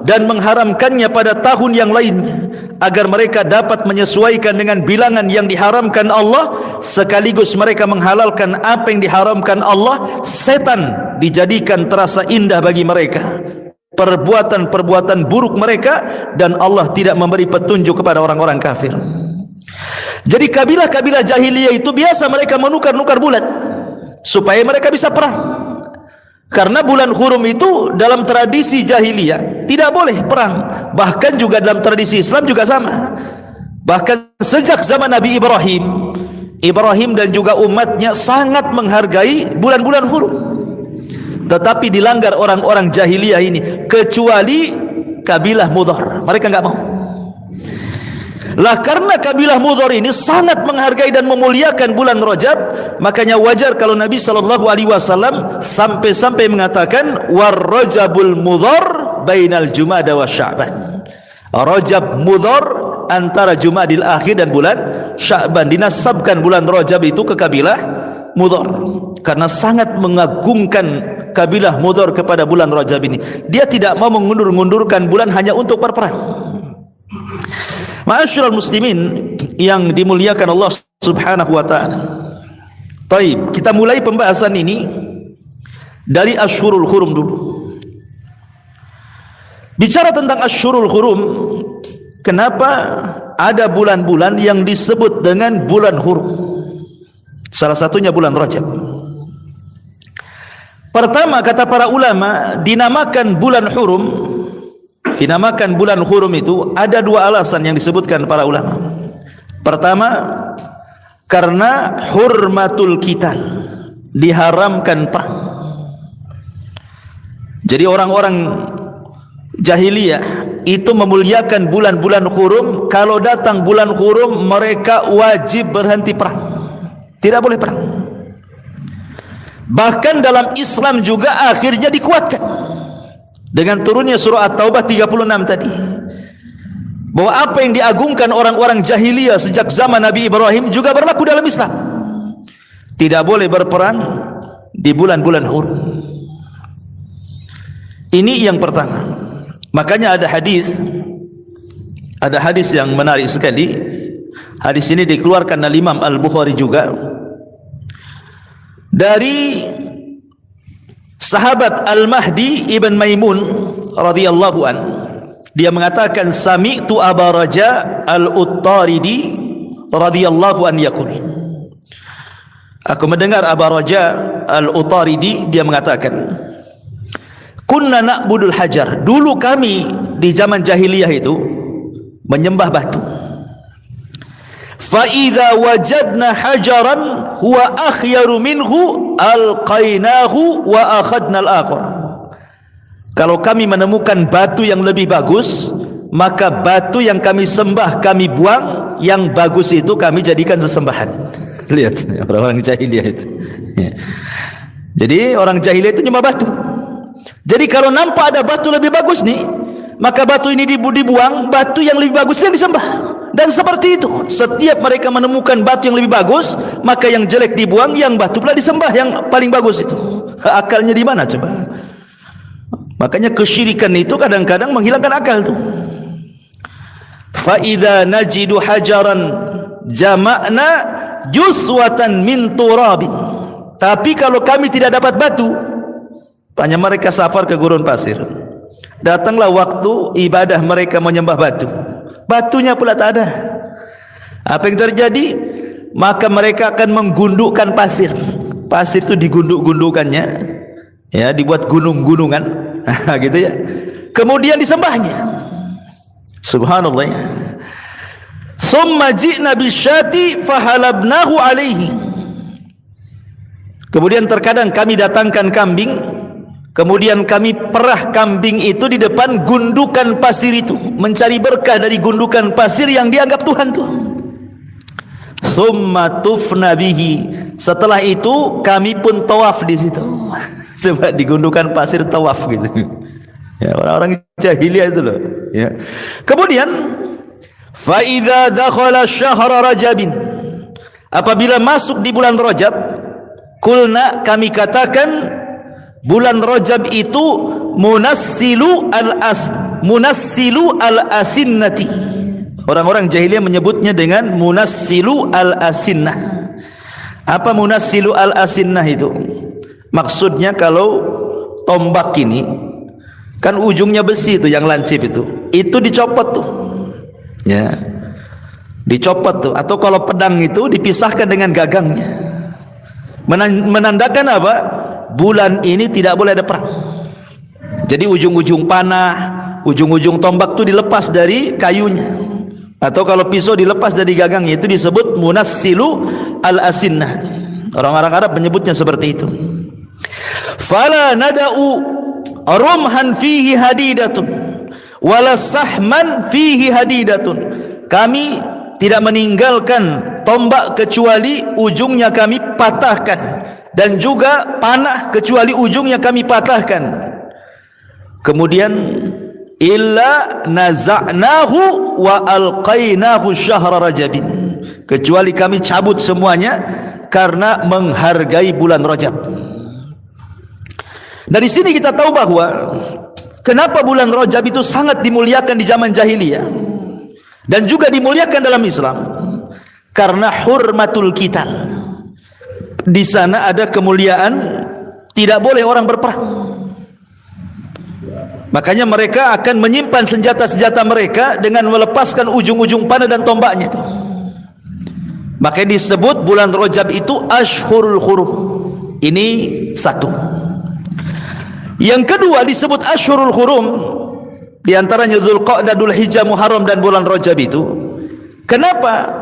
dan mengharamkannya pada tahun yang lainnya, agar mereka dapat menyesuaikan dengan bilangan yang diharamkan Allah, sekaligus mereka menghalalkan apa yang diharamkan Allah. Setan dijadikan terasa indah bagi mereka. perbuatan-perbuatan buruk mereka, dan Allah tidak memberi petunjuk kepada orang-orang kafir. Jadi kabilah-kabilah jahiliyah itu biasa mereka menukar-nukar bulan supaya mereka bisa perang. Karena bulan hurum itu dalam tradisi jahiliyah tidak boleh perang. Bahkan juga dalam tradisi Islam juga sama. Bahkan sejak zaman Nabi Ibrahim dan juga umatnya sangat menghargai bulan-bulan hurum. Tetapi dilanggar orang-orang jahiliyah ini, kecuali kabilah Mudhar. Mereka enggak mau. Lah karena kabilah Mudhar ini sangat menghargai dan memuliakan bulan Rajab, makanya wajar kalau Nabi SAW sampai-sampai mengatakan war-Rajabul Mudhar bainal Jumada wa Sya'ban. Rajab Mudhar antara Jumadil Akhir dan bulan Sya'ban. Dinasabkan bulan Rajab itu ke kabilah Mudhar karena sangat mengagungkan kabilah Mudhar kepada bulan Rajab ini. Dia tidak mau mengundur-undurkan bulan hanya untuk berperang. Ma'asyiral muslimin yang dimuliakan Allah Subhanahu wa taala. Baik, kita mulai pembahasan ini dari Asyhurul Hurum dulu. Bicara tentang Asyhurul Hurum, kenapa ada bulan-bulan yang disebut dengan bulan hurum? Salah satunya bulan Rajab. Pertama, kata para ulama, dinamakan bulan hurum itu ada dua alasan yang disebutkan para ulama. Pertama, karena hurmatul qital, diharamkan perang. Jadi orang-orang jahiliyah itu memuliakan bulan-bulan hurum. Kalau datang bulan hurum, mereka wajib berhenti perang, tidak boleh perang. Bahkan dalam Islam juga akhirnya dikuatkan dengan turunnya surah At-Taubah 36 tadi, bahwa apa yang diagungkan orang-orang jahiliyah sejak zaman Nabi Ibrahim juga berlaku dalam Islam. Tidak boleh berperang di bulan-bulan hurum. Ini yang pertama. Makanya ada hadis yang menarik sekali. Hadis ini dikeluarkan oleh Imam Al-Bukhari juga dari sahabat Al-Mahdi Ibn Maimun radhiyallahu an. Dia mengatakan sami'tu Aba Raja Al-Uttaridi radhiyallahu an yaqul. Aku mendengar Aba Raja Al-Uttaridi, dia mengatakan, kunna na'budul hajar. Dulu kami di zaman jahiliyah itu menyembah batu. Fa idza wajadna hajaran huwa akhyaru minhu alqainahu wa akhadna al-akhar. Kalau kami menemukan batu yang lebih bagus, maka batu yang kami sembah kami buang, yang bagus itu kami jadikan sesembahan. Lihat orang-orang jahiliyah itu. Jadi orang jahiliyah itu nyembah batu. Jadi kalau nampak ada batu lebih bagus nih, maka batu ini dibuang, batu yang lebih bagus yang disembah. Dan seperti itu, setiap mereka menemukan batu yang lebih bagus, maka yang jelek dibuang, yang batu pula disembah yang paling bagus itu. Akalnya di mana coba? Makanya kesyirikan itu kadang-kadang menghilangkan akal tuh. Fa idza najidu hajaran jama'na juswatan min turabin. Tapi kalau kami tidak dapat batu, hanya mereka safar ke gurun pasir. Datanglah waktu ibadah mereka menyembah batu, batunya pula tak ada. Apa yang terjadi? Maka mereka akan menggundukkan pasir. Pasir itu digunduk-gundukannya, ya, dibuat gunung-gunungan, gitu ya. Kemudian disembahnya. Subhanallah. Summa ji'na bisyati fahalabnahu alaihi. Kemudian terkadang kami datangkan kambing, kemudian kami perah kambing itu di depan gundukan pasir itu, mencari berkah dari gundukan pasir yang dianggap Tuhan tuh. Summa tufna bihi. Setelah itu kami pun tawaf di situ. Sebab di gundukan pasir tawaf gitu. Ya, orang-orang jahiliyah itu loh, ya. Kemudian fa idza dakhala syahr rajabin, apabila masuk di bulan Rajab, kulna, kami katakan bulan Rajab itu munassilu al-asinnati. Orang-orang jahiliyah menyebutnya dengan munassilu al-asinnah. Apa munassilu al-asinnah itu? Maksudnya kalau tombak ini Kan ujungnya besi itu yang lancip itu dicopot tuh. Ya. Dicopot tuh, atau kalau pedang itu dipisahkan dengan gagangnya. Menandakan apa? Bulan ini tidak boleh ada perang. Jadi ujung-ujung panah, ujung-ujung tombak itu dilepas dari kayunya, atau kalau pisau dilepas dari gagangnya, itu disebut munassilu al-asinnah. Orang-orang Arab menyebutnya seperti itu. Fala nada'u rumhan fihi hadidatun wala sahman fihi hadidatun. Kami tidak meninggalkan tombak kecuali ujungnya kami patahkan, dan juga panah kecuali ujungnya kami patahkan. Kemudian illa naza'nahu wa alqainahu syahra rajabin, kecuali kami cabut semuanya karena menghargai bulan Rajab. Dari sini kita tahu bahwa kenapa bulan Rajab itu sangat dimuliakan di zaman jahiliyah dan juga dimuliakan dalam Islam, karena hurmatul qital. Di sana ada kemuliaan, tidak boleh orang berperang. Makanya mereka akan menyimpan senjata-senjata mereka dengan melepaskan ujung-ujung panah dan tombaknya itu. Makanya disebut bulan Rajab itu Ashhurul Hurum. Ini satu. Yang kedua disebut Ashhurul Hurum, di antaranya Dzulqa'dah, Dzulhijjah, Muharram dan bulan Rajab itu. Kenapa?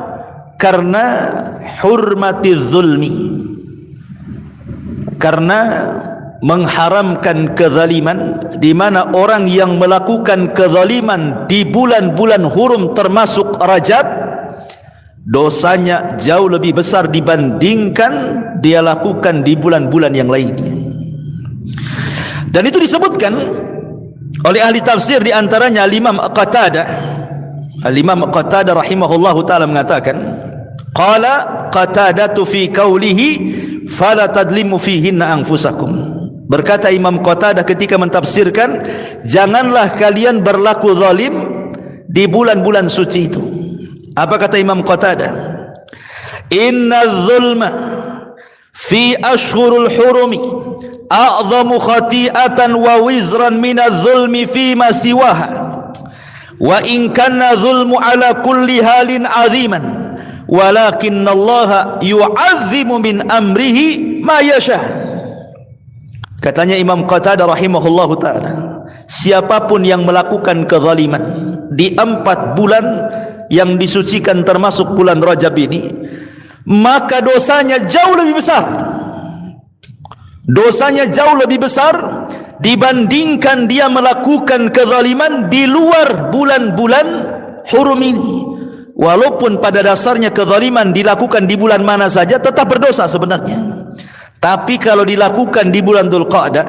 Karena hurmatiz zulmi. Karena mengharamkan kezaliman, di mana orang yang melakukan kezaliman di bulan-bulan hurum termasuk Rajab, dosanya jauh lebih besar dibandingkan dia lakukan di bulan-bulan yang lainnya. Dan itu disebutkan oleh ahli tafsir, di antaranya Al-Imam Qatadah. Al-Imam Qatadah rahimahullahu taala mengatakan, qala Qatadatu fi qawlihi fala tadlimu fihinna anfusakum. Berkata Imam Qatadah ketika mentafsirkan, janganlah kalian berlaku zalim di bulan-bulan suci itu. Apa kata Imam Qatadah? Inna zulma fi ashhurul hurumi a'zamu khati'atan wa wizran minaz zulmi fi ma siwaha, wa in kana zulmu ala kulli halin aziman, walakinna Allah yu'azzimu min amrihi ma yasha. Katanya Imam Qatadah rahimahullahu ta'ala, siapapun yang melakukan kezaliman di 4 bulan yang disucikan termasuk bulan Rajab ini, maka dosanya jauh lebih besar. Dosanya jauh lebih besar dibandingkan dia melakukan kezaliman di luar bulan-bulan hurum ini. Walaupun pada dasarnya kezaliman dilakukan di bulan mana saja tetap berdosa sebenarnya. Tapi kalau dilakukan di bulan Dzulqa'dah,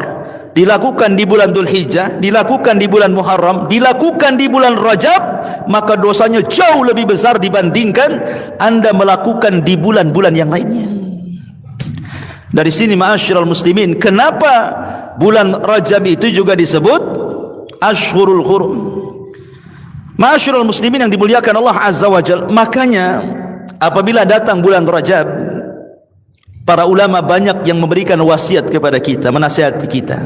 dilakukan di bulan Dzulhijjah, dilakukan di bulan Muharram, dilakukan di bulan Rajab, maka dosanya jauh lebih besar dibandingkan Anda melakukan di bulan-bulan yang lainnya. Dari sini ma'asyiral muslimin, kenapa bulan Rajab itu juga disebut Ashhurul Hurum. Ma'asyiral muslimin yang dimuliakan Allah Azza wa Jalla, makanya apabila datang bulan Rajab, para ulama banyak yang memberikan wasiat kepada kita, menasihati kita,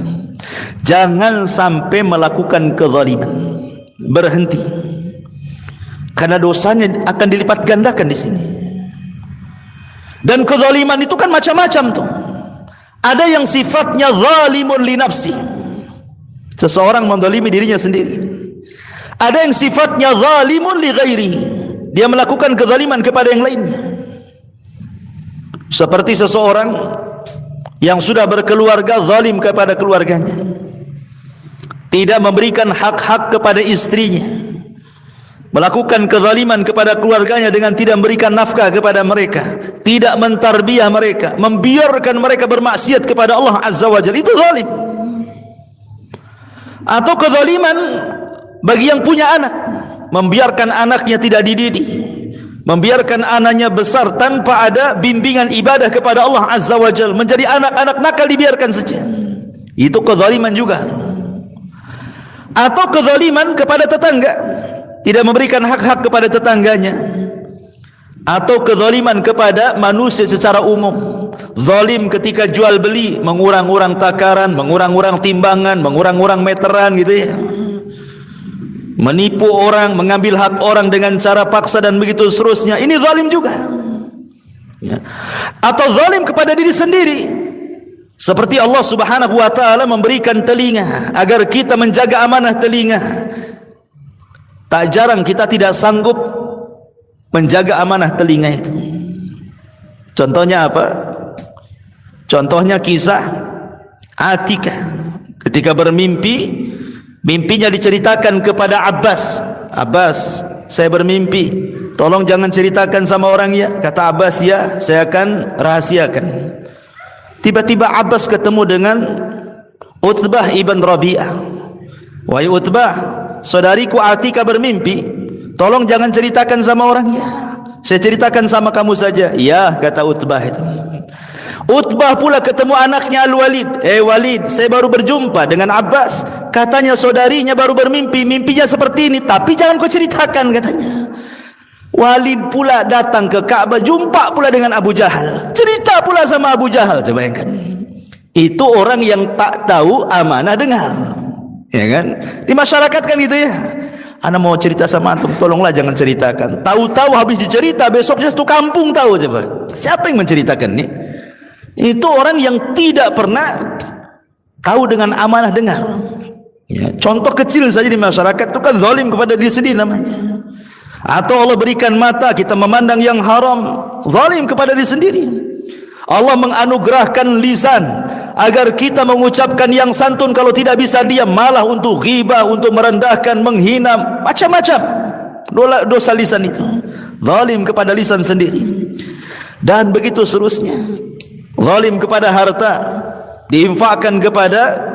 jangan sampai melakukan kezaliman, berhenti, karena dosanya akan dilipat gandakan di sini. Dan kezaliman itu kan macam-macam tuh. Ada yang sifatnya zalimun li nafsi, seseorang menzalimi dirinya sendiri. Ada yang sifatnya zalimun li ghairihi, dia melakukan kezaliman kepada yang lainnya. Seperti seseorang yang sudah berkeluarga zalim kepada keluarganya, tidak memberikan hak-hak kepada istrinya, melakukan kezaliman kepada keluarganya dengan tidak memberikan nafkah kepada mereka, tidak mentarbiyah mereka, membiarkan mereka bermaksiat kepada Allah Azza wa Jalla, itu zalim. Atau kezaliman bagi yang punya anak, membiarkan anaknya tidak dididik, membiarkan anaknya besar tanpa ada bimbingan ibadah kepada Allah Azza wa Jalla, menjadi anak-anak nakal dibiarkan saja, itu kezaliman juga. Atau kezaliman kepada tetangga, tidak memberikan hak-hak kepada tetangganya, atau kezaliman kepada manusia secara umum, zalim ketika jual beli, mengurang-urang takaran, mengurang-urang timbangan, mengurang-urang meteran gitu ya. Menipu orang, mengambil hak orang dengan cara paksa dan begitu seterusnya. Ini zalim juga. Ya. Atau zalim kepada diri sendiri. Seperti Allah Subhanahu wa taala memberikan telinga agar kita menjaga amanah telinga. Tak jarang kita tidak sanggup menjaga amanah telinga itu. Contohnya apa? Contohnya kisah Atikah ketika bermimpi, mimpinya diceritakan kepada Abbas. Abbas, saya bermimpi, tolong jangan ceritakan sama orang ya. Kata Abbas, ya, saya akan rahasiakan. Tiba-tiba Abbas ketemu dengan Utbah ibn Rabi'ah. Wahai Utbah, saudariku Atikah bermimpi, tolong jangan ceritakan sama orang ya. Saya ceritakan sama kamu saja. Ya, kata Utbah itu. Utbah pula ketemu anaknya Al-Walid. Walid, saya baru berjumpa dengan Abbas. Katanya saudarinya baru bermimpi, mimpinya seperti ini, tapi jangan kau ceritakan katanya. Walid pula datang ke Ka'bah, jumpa pula dengan Abu Jahal. Cerita pula sama Abu Jahal. Coba bayangkan. Itu orang yang tak tahu amanah dengar. Ya kan? Di masyarakat kan gitu ya. Ana mau cerita sama antum, tolonglah jangan ceritakan. Tahu-tahu habis dicerita, besoknya satu kampung tahu. Coba, siapa yang menceritakan ini? Itu orang yang tidak pernah tahu dengan amanah dengar. Ya, contoh kecil saja di masyarakat itu kan zalim kepada diri sendiri namanya. Atau Allah berikan mata, kita memandang yang haram, zalim kepada diri sendiri. Allah menganugerahkan lisan agar kita mengucapkan yang santun, kalau tidak bisa diam malah untuk ghibah, untuk merendahkan, menghina, macam-macam dosa lisan itu. Zalim kepada lisan sendiri. Dan begitu seterusnya. Zalim kepada harta, diinfakkan kepada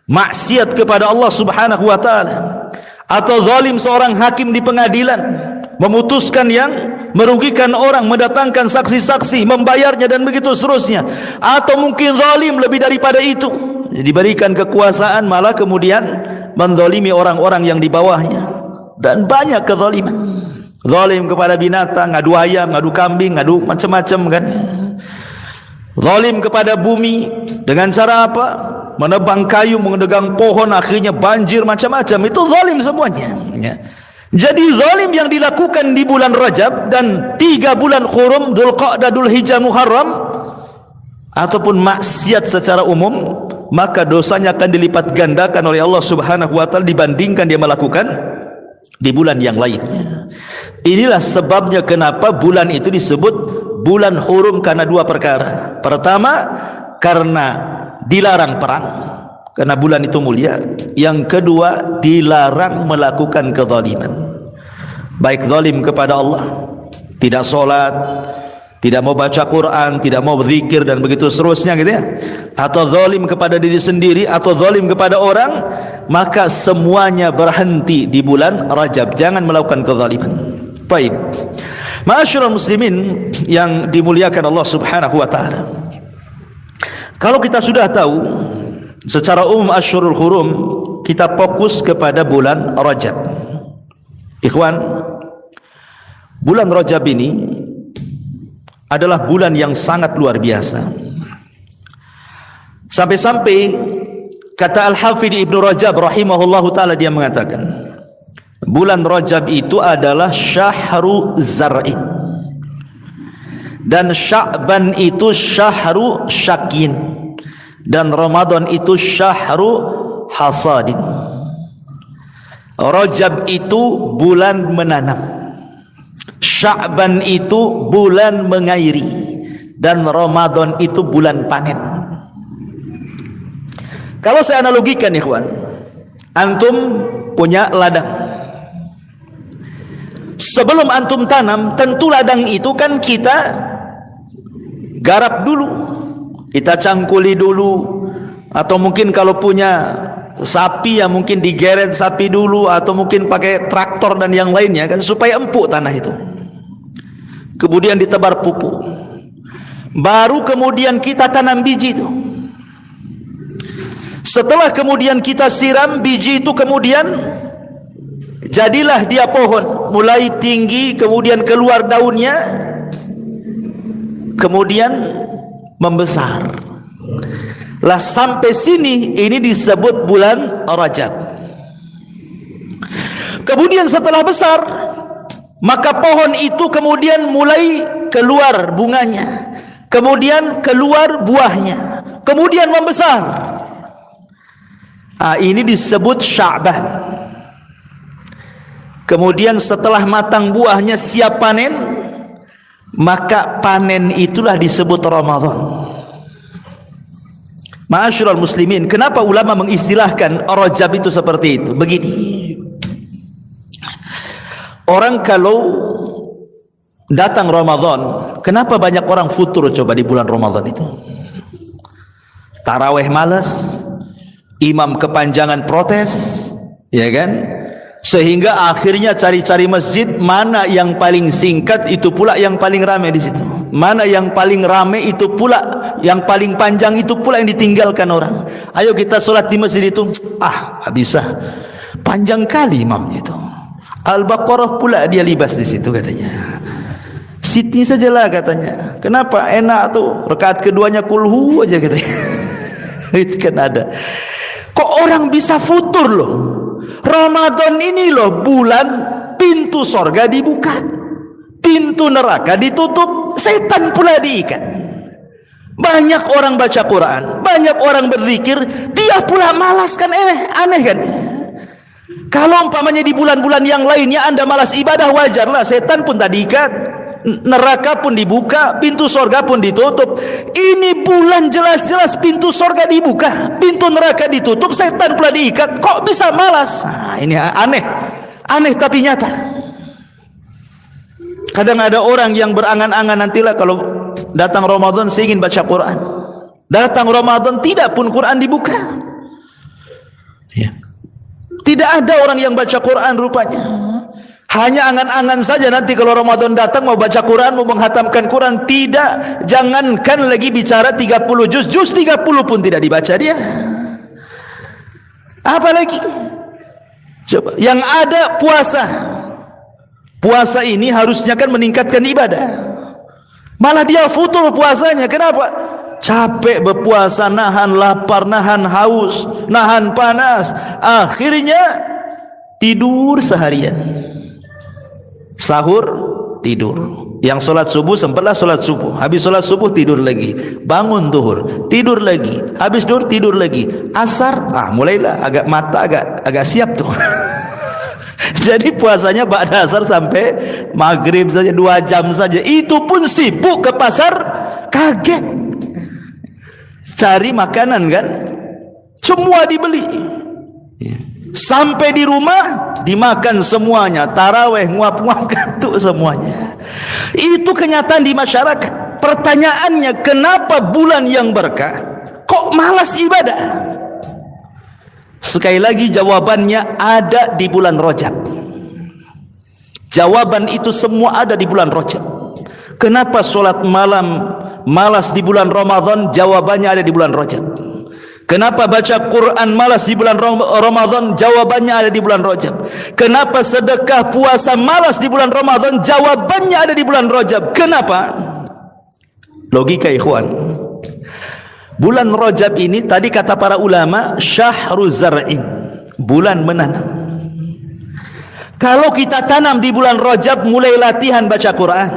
maksiat kepada Allah Subhanahu wa taala. Atau zalim seorang hakim di pengadilan, memutuskan yang merugikan orang, mendatangkan saksi-saksi, membayarnya dan begitu seterusnya. Atau mungkin zalim lebih daripada itu, diberikan kekuasaan malah kemudian menzalimi orang-orang yang di bawahnya. Dan banyak kezaliman. Zalim kepada binatang, ngadu ayam, ngadu kambing, ngadu macam-macam kan. Zalim kepada bumi dengan cara apa? Menebang kayu, mendegang pohon, akhirnya banjir, macam-macam. Itu zalim semuanya ya. Jadi zalim yang dilakukan di bulan Rajab dan 3 bulan Hurum, Dzulqa'dah, Dzulhijjah, Muharram, ataupun maksiat secara umum, maka dosanya akan dilipat gandakan oleh Allah Subhanahu wa taala dibandingkan dia melakukan di bulan yang lainnya. Inilah sebabnya kenapa bulan itu disebut bulan Hurum, karena 2 perkara. Pertama, karena dilarang perang, karena bulan itu mulia. Yang kedua, dilarang melakukan kezaliman, baik zalim kepada Allah, tidak solat, tidak mau baca Quran, tidak mau berzikir dan begitu seterusnya gitu ya, atau zalim kepada diri sendiri, atau zalim kepada orang, maka semuanya berhenti di bulan Rajab. Jangan melakukan kezaliman. Baik, ma'asyiral muslimin yang dimuliakan Allah Subhanahu wa taala, kalau kita sudah tahu secara umum Asyhurul Hurum, kita fokus kepada bulan Rajab. Ikhwan, bulan Rajab ini adalah bulan yang sangat luar biasa. Sampai-sampai kata Al-Hafidh Ibnu Rajab rahimahullahu taala, dia mengatakan bulan Rajab itu adalah syahru zar'in, dan Sya'ban itu syahru syakin, dan Ramadan itu syahru hasadin. Rajab itu bulan menanam, Sya'ban itu bulan mengairi, dan Ramadan itu bulan panen. Kalau saya analogikan ikhwan, antum punya ladang. Sebelum antum tanam, tentu ladang itu kan kita garap dulu, kita cangkuli dulu, atau mungkin kalau punya sapi ya mungkin digeret sapi dulu, atau mungkin pakai traktor dan yang lainnya kan, supaya empuk tanah itu. Kemudian ditebar pupuk, baru kemudian kita tanam biji itu. Setelah kemudian kita siram biji itu, kemudian jadilah dia pohon, mulai tinggi, kemudian keluar daunnya, kemudian membesar. Lah sampai sini ini disebut bulan Rajab. Kemudian setelah besar, maka pohon itu kemudian mulai keluar bunganya, kemudian keluar buahnya, kemudian membesar. Ini disebut Sya'ban. Kemudian setelah matang buahnya siap panen, maka panen itulah disebut Ramadan. Ma'asyiral muslimin, kenapa ulama mengistilahkan Rajab itu seperti itu? Begini, orang kalau datang Ramadan, kenapa banyak orang futur coba di bulan Ramadan itu? Tarawih malas, imam kepanjangan protes, ya kan? Sehingga akhirnya cari-cari masjid mana yang paling singkat, itu pula yang paling ramai di situ. Mana yang paling ramai, itu pula yang paling panjang, itu pula yang ditinggalkan orang. Ayo kita sholat di masjid itu, tak bisa, panjang kali imamnya itu. Al-Baqarah pula dia libas di situ katanya. Sini sajalah katanya. Kenapa? Enak tuh, rakaat keduanya kulhu aja katanya. Itu kan ada. Kok orang bisa futur loh? Ramadan ini loh bulan pintu sorga dibuka, pintu neraka ditutup, setan pula diikat. Banyak orang baca Quran, banyak orang berzikir, dia pula malas kan. Aneh kan? Kalau umpamanya di bulan-bulan yang lainnya Anda malas ibadah, wajarlah, setan pun tak diikat, neraka pun dibuka, pintu sorga pun ditutup. Ini bulan jelas-jelas pintu sorga dibuka, pintu neraka ditutup, setan pula diikat. Kok bisa malas? Ini aneh tapi nyata. Kadang ada orang yang berangan-angan, nantilah kalau datang Ramadan saya ingin baca Quran. Datang Ramadan tidak pun Quran dibuka, ya. Tidak ada orang yang baca Quran rupanya. Hanya angan-angan saja nanti kalau Ramadan datang mau baca Quran, mau menghatamkan Quran. Tidak, jangankan lagi bicara 30 juz 30 pun tidak dibaca dia. Apalagi coba yang ada puasa. Puasa ini harusnya kan meningkatkan ibadah, malah dia futur puasanya. Kenapa? Capek berpuasa, nahan lapar, nahan haus, nahan panas, akhirnya tidur seharian. Sahur tidur, yang sholat subuh sempatlah sholat subuh, habis sholat subuh tidur lagi, bangun duhur tidur lagi, habis duhur tidur lagi, asar mulailah agak mata agak siap tuh. Jadi puasanya ba'da asar sampai maghrib saja, 2 jam saja, itu pun sibuk ke pasar, kaget cari makanan kan, semua dibeli. Sampai di rumah dimakan semuanya, taraweh nguap-nguap kantuk semuanya. Itu kenyataan di masyarakat. Pertanyaannya, kenapa bulan yang berkah kok malas ibadah? Sekali lagi jawabannya ada di bulan Rajab. Jawaban itu semua ada di bulan Rajab. Kenapa sholat malam malas di bulan Ramadan? Jawabannya ada di bulan Rajab. Kenapa baca Quran malas di bulan Ramadan? Jawabannya ada di bulan Rajab. Kenapa sedekah puasa malas di bulan Ramadan? Jawabannya ada di bulan Rajab. Kenapa? Logika ikhwan. Bulan Rajab ini tadi kata para ulama syahru zar'in, bulan menanam. Kalau kita tanam di bulan Rajab, mulai latihan baca Quran.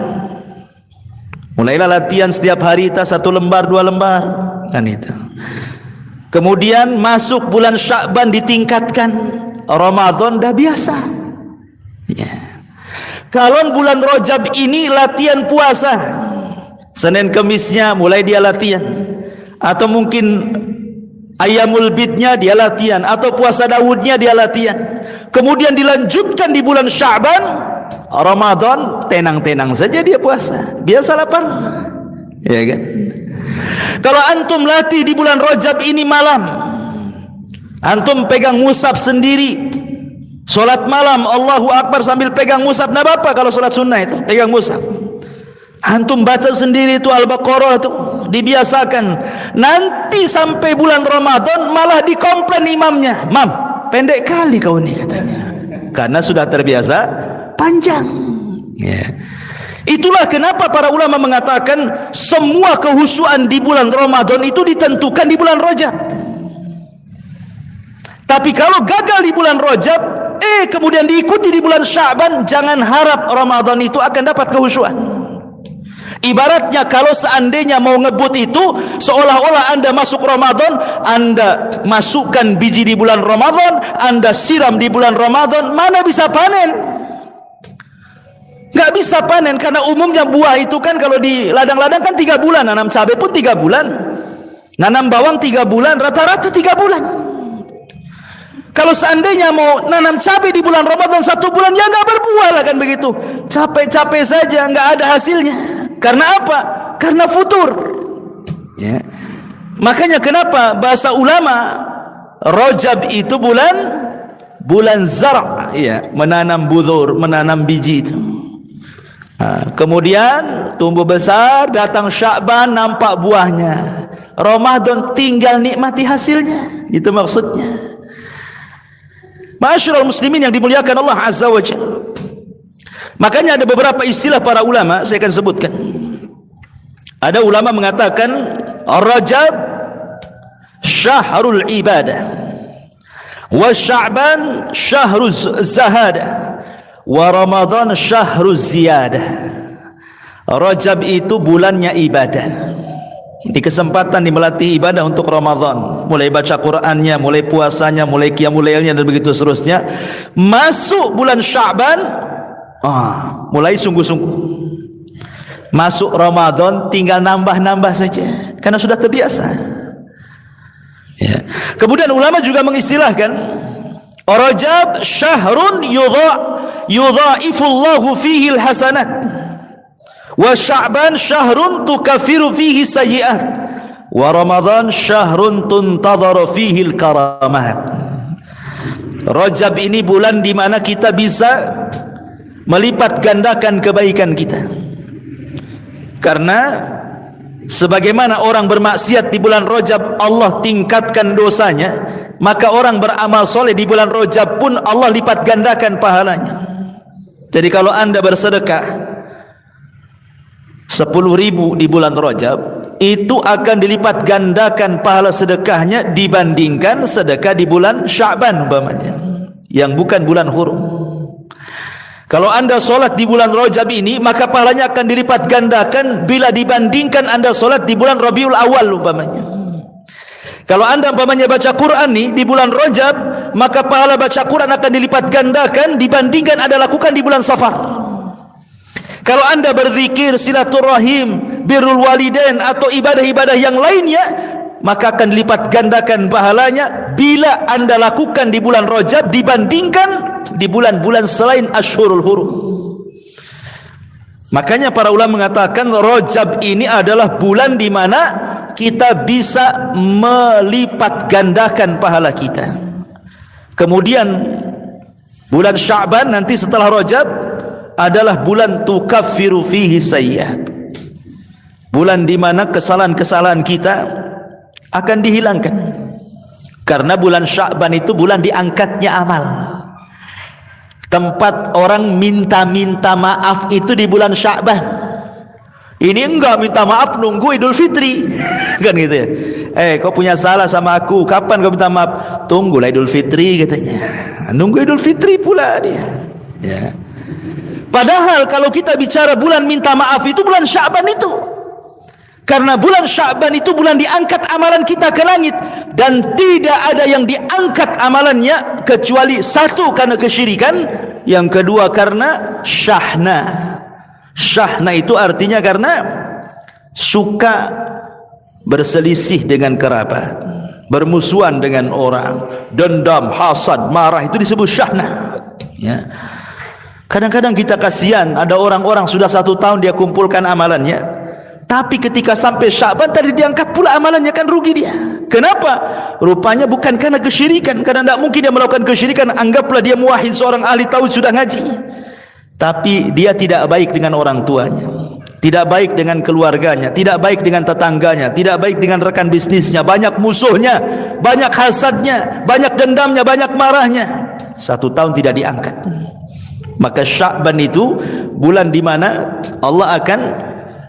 Mulailah latihan setiap hari kita 1 lembar 2 lembar kan itu. Kemudian masuk bulan Sya'ban ditingkatkan, Ramadan dah biasa. Ya. Kalau bulan Rajab ini latihan puasa, Senin Kemisnya mulai dia latihan, atau mungkin Ayyamul Bidnya dia latihan, atau puasa Daudnya dia latihan. Kemudian dilanjutkan di bulan Sya'ban, Ramadan tenang-tenang saja dia puasa, biasa lapar, ya kan? Kalau antum latih di bulan Rajab ini malam, antum pegang mushaf sendiri, solat malam Allahu Akbar sambil pegang mushaf, nah apa kalau solat sunnah itu pegang mushaf, antum baca sendiri itu Al-Baqarah itu, dibiasakan. Nanti sampai bulan Ramadan malah dikomplain imamnya, "Mam, pendek kali kau ini," katanya, karena sudah terbiasa panjang. Ya. Itulah kenapa para ulama mengatakan semua kehusuan di bulan Ramadan itu ditentukan di bulan Rajab. Tapi kalau gagal di bulan Rajab, kemudian diikuti di bulan Sya'ban, jangan harap Ramadan itu akan dapat kehusuan. Ibaratnya kalau seandainya mau ngebut itu, seolah-olah Anda masuk Ramadan, Anda masukkan biji di bulan Ramadan, Anda siram di bulan Ramadan, mana bisa panen? Nggak bisa panen, karena umumnya buah itu kan kalau di ladang-ladang kan 3 bulan, nanam cabai pun 3 bulan, nanam bawang 3 bulan, rata-rata 3 bulan. Kalau seandainya mau nanam cabai di bulan Ramadan 1 bulan, ya nggak berbuah lah kan begitu. Capek-capek saja, nggak ada hasilnya. Karena apa? Karena futur. Ya. Makanya kenapa bahasa ulama Rajab itu bulan zar', ya, menanam budur, menanam biji itu. Kemudian tumbuh besar, datang Sya'ban, nampak buahnya. Ramadan tinggal nikmati hasilnya. Itu maksudnya. Ma'asyiral muslimin yang dimuliakan Allah Azza wa Jalla. Makanya ada beberapa istilah para ulama, saya akan sebutkan. Ada ulama mengatakan Rajab syahrul ibadah, wa Sya'ban syahruz zahadah, wa Ramadan syahruz ziyadah. Rajab itu bulannya ibadah. Di kesempatan melatih ibadah untuk Ramadan, mulai baca Qur'annya, mulai puasanya, mulai qiyamul lailnya dan begitu seterusnya. Masuk bulan Sya'ban, mulai sungguh-sungguh. Masuk Ramadan tinggal nambah-nambah saja, karena sudah terbiasa. Ya. Kemudian ulama juga mengistilahkan Rajab syahrun yudha'ifullahu fihi al-hasanat, wa Sya'ban syahrun tukaffiru fihi sayyi'at, wa Ramadan syahrun tuntadharu fihi al-karamat. Rajab ini bulan di mana kita bisa melipat gandakan kebaikan kita. Karena sebagaimana orang bermaksiat di bulan Rajab Allah tingkatkan dosanya, maka orang beramal soleh di bulan Rajab pun Allah lipat gandakan pahalanya. Jadi kalau Anda bersedekah 10.000 di bulan Rajab, itu akan dilipat gandakan pahala sedekahnya dibandingkan sedekah di bulan Sya'ban umpamanya, yang bukan bulan hurum. Kalau Anda solat di bulan Rajab ini, maka pahalanya akan dilipat gandakan bila dibandingkan Anda solat di bulan Rabiul Awal umpamanya. Kalau Anda umpamanya baca Quran nih di bulan Rajab, maka pahala baca Quran akan dilipat gandakan dibandingkan Anda lakukan di bulan Safar. Kalau Anda berzikir, silaturahim, birrul walidain atau ibadah-ibadah yang lainnya, maka akan dilipat gandakan pahalanya bila Anda lakukan di bulan Rajab dibandingkan di bulan-bulan selain Ashhurul Hurum. Makanya para ulama mengatakan Rajab ini adalah bulan di mana kita bisa melipat gandakan pahala kita. Kemudian bulan Sya'ban nanti setelah Rajab adalah bulan tukaffiru fihi sayyi'at, bulan di mana kesalahan-kesalahan kita akan dihilangkan. Karena bulan Sya'ban itu bulan diangkatnya amal. Tempat orang minta-minta maaf itu di bulan Sya'ban. Ini enggak minta maaf nunggu Idul Fitri. Kan gitu ya. Kau punya salah sama aku, kapan kau minta maaf? Tunggulah Idul Fitri katanya. Nunggu Idul Fitri pula dia. Ya. Padahal kalau kita bicara bulan minta maaf itu bulan Sya'ban itu. Karena bulan Sya'ban itu bulan diangkat amalan kita ke langit, dan tidak ada yang diangkat amalannya kecuali satu karena kesyirikan, yang kedua karena syahna. Syahna itu artinya karena suka berselisih dengan kerabat, bermusuhan dengan orang, dendam, hasad, marah, itu disebut syahna. Ya. Kadang-kadang kita kasihan, ada orang-orang sudah 1 tahun dia kumpulkan amalannya, tapi ketika sampai Sya'ban tadi diangkat pula amalannya, kan rugi dia. Kenapa? Rupanya bukan karena kesyirikan, karena tidak mungkin dia melakukan kesyirikan. Anggaplah dia muwahhid, seorang ahli tauhid, sudah ngaji, tapi dia tidak baik dengan orang tuanya, tidak baik dengan keluarganya, tidak baik dengan tetangganya, tidak baik dengan rekan bisnisnya, banyak musuhnya, banyak hasadnya, banyak dendamnya, banyak marahnya. 1 tahun tidak diangkat. Maka Sya'ban itu bulan di mana Allah akan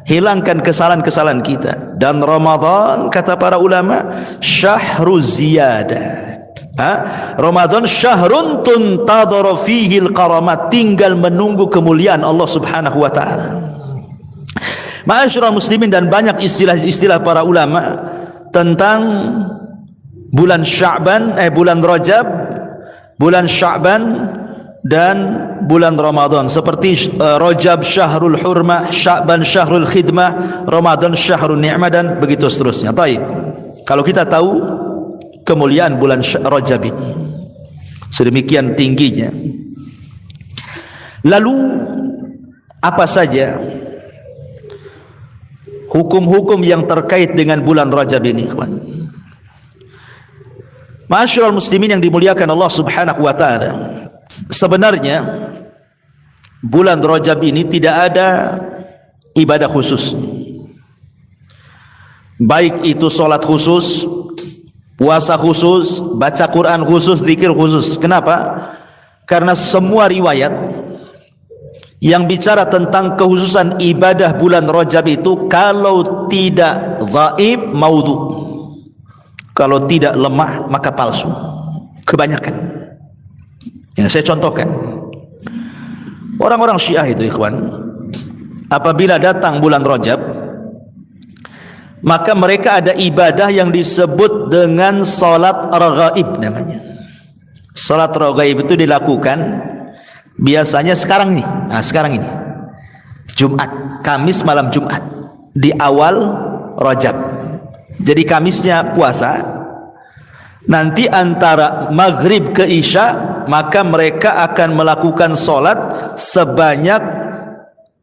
hilangkan kesalahan-kesalahan kita. Dan Ramadan, kata para ulama, syahru ziyadah. Ramadan syahrun tuntadharu fihi al-karamat, tinggal menunggu kemuliaan Allah Subhanahu wa taala. Ma'asyiral muslimin, dan banyak istilah-istilah para ulama tentang bulan Sya'ban, bulan Rajab, bulan Sya'ban dan bulan Ramadan, seperti Rajab syahrul hurmah, Sya'ban syahrul khidmah, Ramadan syahrul ni'mah, dan begitu seterusnya. Baik, kalau kita tahu kemuliaan bulan Rajab ini sedemikian tingginya, lalu apa saja hukum-hukum yang terkait dengan bulan Rajab ini, kawan? Ma'asyiral muslimin yang dimuliakan Allah Subhanahu wa taala, sebenarnya bulan Rajab ini tidak ada ibadah khusus, baik itu solat khusus, puasa khusus, baca Quran khusus, zikir khusus. Kenapa? Karena semua riwayat yang bicara tentang kekhususan ibadah bulan Rajab itu, kalau tidak dhaif, maudhu. Kalau tidak lemah, maka palsu. Kebanyakan. Ya, saya contohkan. Orang-orang Syiah itu, ikhwan, apabila datang bulan Rajab, maka mereka ada ibadah yang disebut dengan salat raghaib namanya. Salat raghaib itu dilakukan biasanya sekarang nih. Nah, sekarang ini Jumat, Kamis malam Jumat di awal Rajab. Jadi Kamisnya puasa, nanti antara maghrib ke isya, maka mereka akan melakukan solat sebanyak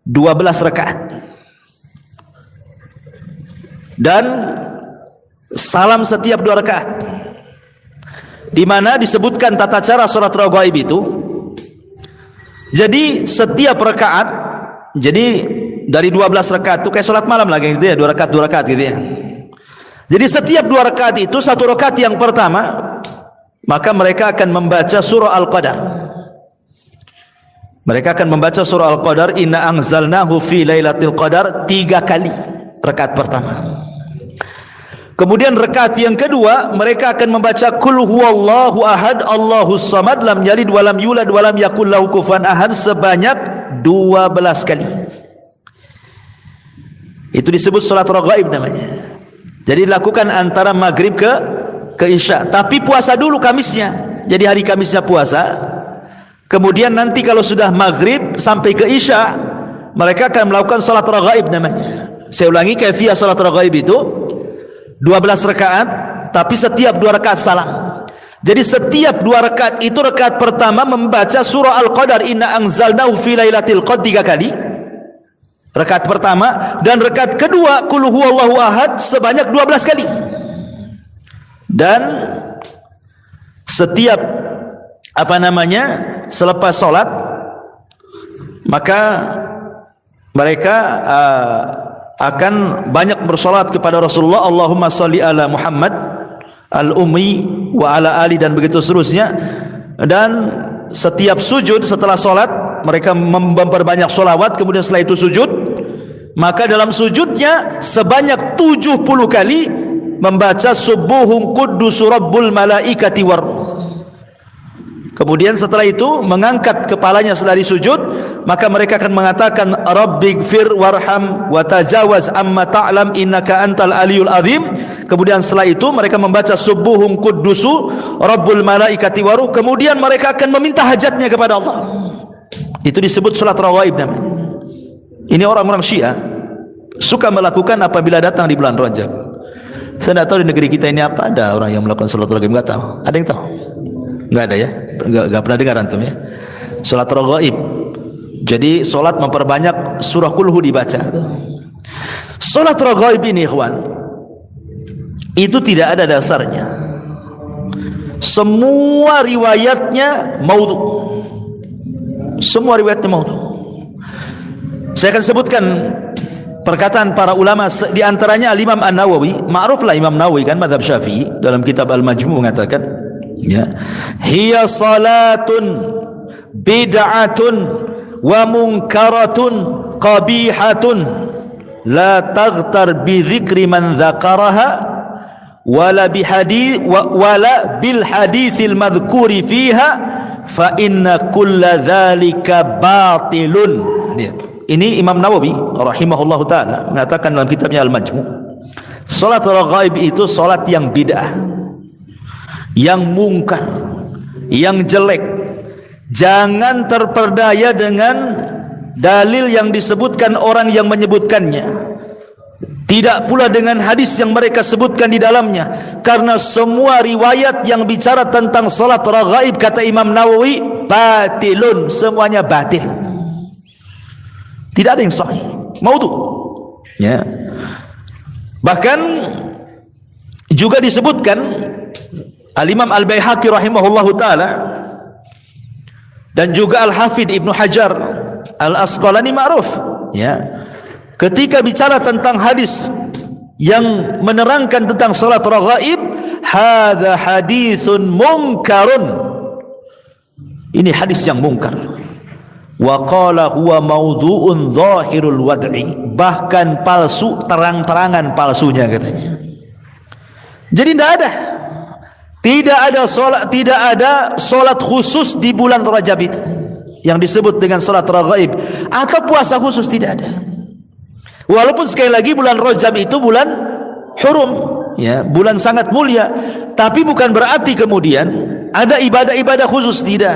12 rakaat dan salam setiap 2 rakaat, di mana disebutkan tata cara solat raghaib itu. Jadi setiap rakaat, jadi dari 12 rakaat itu kayak solat malam lagi gitu ya, 2 rakaat gitu ya. Jadi setiap 2 rakaat itu, 1 rakaat yang pertama, maka mereka akan membaca surah Al-Qadar. Mereka akan membaca surah Al-Qadar, inna anzalnahu fi lailatul qadar, 3 kali rakaat pertama. Kemudian rakaat yang kedua, mereka akan membaca qul huwallahu ahad Allahus samad lam yalid walam yulad walam yakul lahu kufuwan ahad sebanyak 12 kali. Itu disebut salat raghaib namanya. Jadi dilakukan antara maghrib ke isya, tapi puasa dulu Kamisnya. Jadi hari Kamisnya puasa, kemudian nanti kalau sudah maghrib sampai ke isya, mereka akan melakukan salat raghaib namanya. Saya ulangi, kaifiyah salat raghaib itu 12 rakaat, tapi setiap 2 rakaat salam. Jadi setiap 2 rakaat itu, rakaat pertama membaca surah Al-Qadar, inna anzalnahu fi lailatul qadr 3 kali, rakaat pertama, dan rakaat kedua qul huwallahu ahad sebanyak 12 kali. Dan setiap selepas solat, maka mereka akan banyak bersolat kepada Rasulullah, Allahumma salli ala Muhammad al-ummi wa ala ali, dan begitu seterusnya. Dan setiap sujud setelah solat, mereka memperbanyak solawat. Kemudian setelah itu sujud, maka dalam sujudnya sebanyak 70 kali membaca subuhun quddus rabbul malaikati war. Kemudian setelah itu mengangkat kepalanya setelah sujud, maka mereka akan mengatakan rabbighfir warham wa tajawaz amma ta'lam innaka antal aliyul azim. Kemudian setelah itu mereka membaca subuhun quddusu rabbul malaikati waruh. Kemudian mereka akan meminta hajatnya kepada Allah. Itu disebut salat raghaib namanya. Ini orang-orang Syiah suka melakukan apabila datang di bulan Rajab. Saya tidak tahu di negeri kita ini apa ada orang yang melakukan salat raghaib, enggak tahu. Ada yang tahu? Enggak ada ya? Enggak pernah dengar antum ya? Salat raghaib. Jadi salat memperbanyak surah Qul Hu dibaca. Salat raghaib ini, ikhwan, itu tidak ada dasarnya. Semua riwayatnya maudhu. Semua riwayatnya maudhu. Saya akan sebutkan perkataan para ulama, di antaranya Imam An-Nawawi. Ma'ruflah Imam Nawawi kan mazhab Syafi'i, dalam kitab Al-Majmu' mengatakan, ya, hiya salatun bid'atun wa munkaratun qabihatun la taghtar bi dzikri man dzakaraha wala bil haditsil madhkuri fiha fa inna kulla dzalika batilun. Ini Imam Nawawi rahimahullahu taala mengatakan dalam kitabnya Al-Majmu', salat raghaib itu salat yang bid'ah, yang mungkar, yang jelek. Jangan terperdaya dengan dalil yang disebutkan orang yang menyebutkannya, tidak pula dengan hadis yang mereka sebutkan di dalamnya, karena semua riwayat yang bicara tentang salat raghaib, kata Imam Nawawi, batilun, semuanya batil, tidak ada yang sahih, maudhu. Ya. Bahkan juga disebutkan Al-Imam Al-Baihaqi rahimahullahu taala dan juga Al-Hafidh Ibnu Hajar Al-Asqalani ma'ruf, ya, ketika bicara tentang hadis yang menerangkan tentang salat raghaib, hadza haditsun munkarun, ini hadis yang mungkar. Wa qala huwa maudhu'un zahirul wad'i, bahkan palsu, terang-terangan palsunya katanya. Jadi tidak ada salat khusus di bulan Rajab itu yang disebut dengan salat raghaib, atau puasa khusus, tidak ada. Walaupun sekali lagi bulan Rajab itu bulan hurum, ya, bulan sangat mulia, tapi bukan berarti kemudian ada ibadah-ibadah khusus, tidak.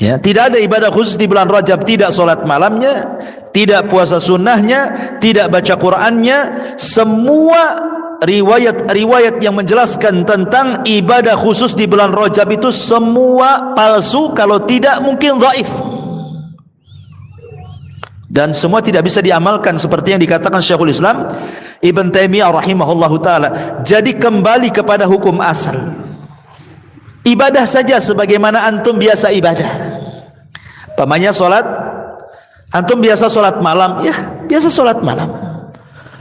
Ya, tidak ada ibadah khusus di bulan Rajab, tidak solat malamnya, tidak puasa sunnahnya, tidak baca Qur'annya. Semua riwayat-riwayat yang menjelaskan tentang ibadah khusus di bulan Rajab itu semua palsu, kalau tidak mungkin dhaif. Dan semua tidak bisa diamalkan seperti yang dikatakan Syekhul Islam Ibn Taimiyah rahimahullahu taala. Jadi kembali kepada hukum asal. Ibadah saja sebagaimana antum biasa ibadah. Pamannya solat, antum biasa solat malam, ya biasa solat malam.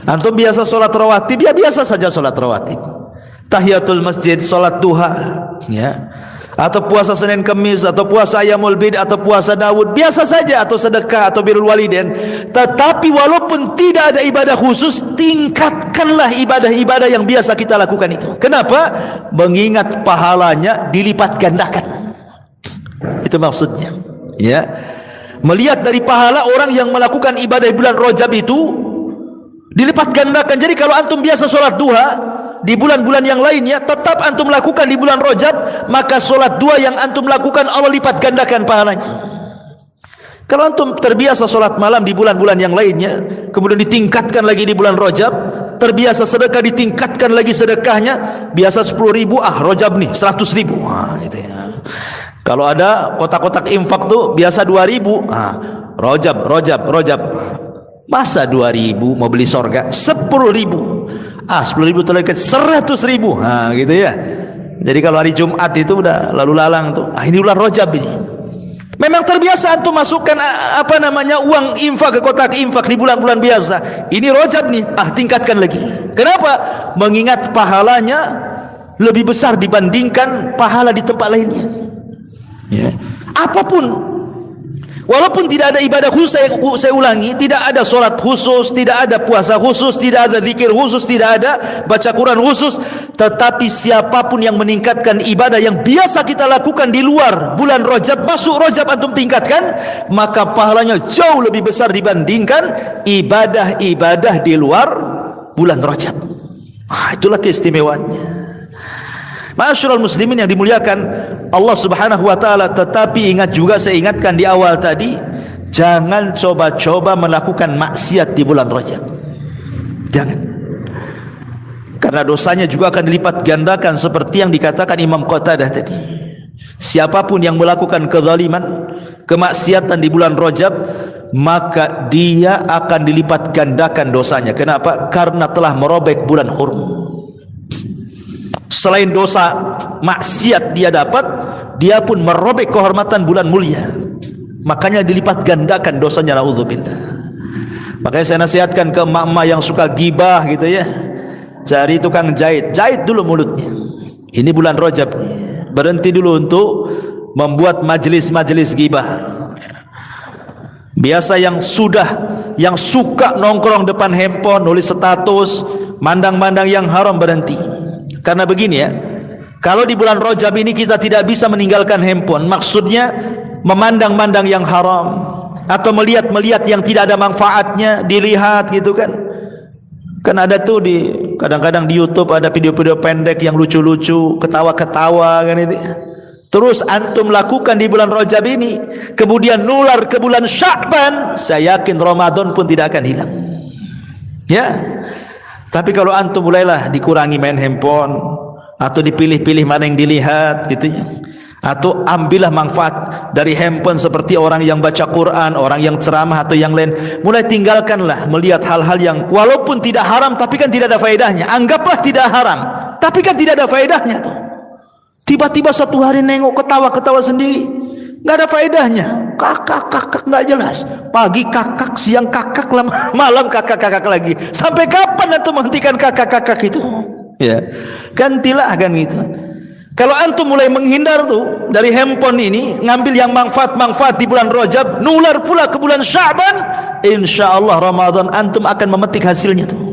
Antum biasa solat rawatib, ya biasa saja solat rawatib. Tahiyatul masjid, solat duha, ya, atau puasa Senin Kemis, atau puasa Ayyamul Bid, atau puasa Daud, biasa saja, atau sedekah, atau birrul walidain. Tetapi walaupun tidak ada ibadah khusus, tingkatkanlah ibadah-ibadah yang biasa kita lakukan itu. Kenapa? Mengingat pahalanya dilipat gandakan. Itu maksudnya, ya. Melihat dari pahala orang yang melakukan ibadah di bulan Rajab itu dilipat gandakan. Jadi kalau antum biasa sholat duha di bulan-bulan yang lainnya, tetap antum lakukan di bulan Rajab, maka sholat duha yang antum lakukan Allah lipat gandakan pahalanya. Kalau antum terbiasa sholat malam di bulan-bulan yang lainnya, kemudian ditingkatkan lagi di bulan Rajab, terbiasa sedekah, ditingkatkan lagi sedekahnya, biasa 10.000, Rajab nih 100.000, gitu ya. Kalau ada kotak-kotak infak tuh biasa 2.000, Rajab, masa 2.000 mau beli sorga? 10.000, 10.000 terlekat 100.000, gitu ya. Jadi kalau hari Jumat itu udah lalu lalang tuh, ini bulan Rajab ini. Memang terbiasa antum masukkan uang infak ke kotak infak di bulan-bulan biasa. Ini Rajab nih, tingkatkan lagi. Kenapa? Mengingat pahalanya lebih besar dibandingkan pahala di tempat lainnya. Ya. Apapun, walaupun tidak ada ibadah khusus, saya ulangi, tidak ada solat khusus, tidak ada puasa khusus, tidak ada zikir khusus, tidak ada baca Quran khusus, tetapi siapapun yang meningkatkan ibadah yang biasa kita lakukan di luar bulan Rajab, masuk Rajab antum tingkatkan, maka pahalanya jauh lebih besar dibandingkan ibadah-ibadah di luar bulan Rajab. Itulah keistimewaannya. Ma'asyiral muslimin yang dimuliakan Allah Subhanahu wa taala. Tetapi ingat juga, saya ingatkan di awal tadi, jangan coba-coba melakukan maksiat di bulan Rajab. Jangan. Karena dosanya juga akan dilipat gandakan seperti yang dikatakan Imam Qatadah tadi. Siapapun yang melakukan kezaliman, kemaksiatan di bulan Rajab, maka dia akan dilipat gandakan dosanya. Kenapa? Karena telah merobek bulan hurum. Selain dosa maksiat dia dapat, dia pun merobek kehormatan bulan mulia. Makanya dilipat gandakan dosanya, naudzubillah. Makanya saya nasihatkan ke emak-emak yang suka gibah gitu ya, cari tukang jahit, jahit dulu mulutnya. Ini bulan Rajab nih, berhenti dulu untuk membuat majelis-majelis ghibah. Biasa yang suka nongkrong depan handphone, nulis status, mandang-mandang yang haram, berhenti. Karena begini ya, kalau di bulan Rajab ini kita tidak bisa meninggalkan handphone, maksudnya memandang-mandang yang haram atau melihat-melihat yang tidak ada manfaatnya, dilihat gitu kan. Kan ada tuh kadang-kadang di YouTube ada video-video pendek yang lucu-lucu, ketawa-ketawa kan itu. Terus antum lakukan di bulan Rajab ini, kemudian nular ke bulan Sya'ban, saya yakin Ramadan pun tidak akan hilang. Ya. Tapi kalau antum mulailah dikurangi main handphone, atau dipilih-pilih mana yang dilihat gitu ya, atau ambillah manfaat dari handphone seperti orang yang baca Quran, orang yang ceramah atau yang lain, mulai tinggalkanlah melihat hal-hal yang walaupun tidak haram tapi kan tidak ada faedahnya. Anggaplah tidak haram tapi kan tidak ada faedahnya tuh. Tiba-tiba satu hari nengok ketawa-ketawa sendiri, nggak ada faedahnya. Kakak nggak jelas. Pagi kakak, siang kakak, malam kakak lagi. Sampai kapan antum menghentikan kakak itu? Ya, gantilah kan gitu. Kalau antum mulai menghindar tuh dari handphone ini, ngambil yang manfaat di bulan Rajab, nular pula ke bulan Sya'ban, insyaallah Ramadan antum akan memetik hasilnya tuh.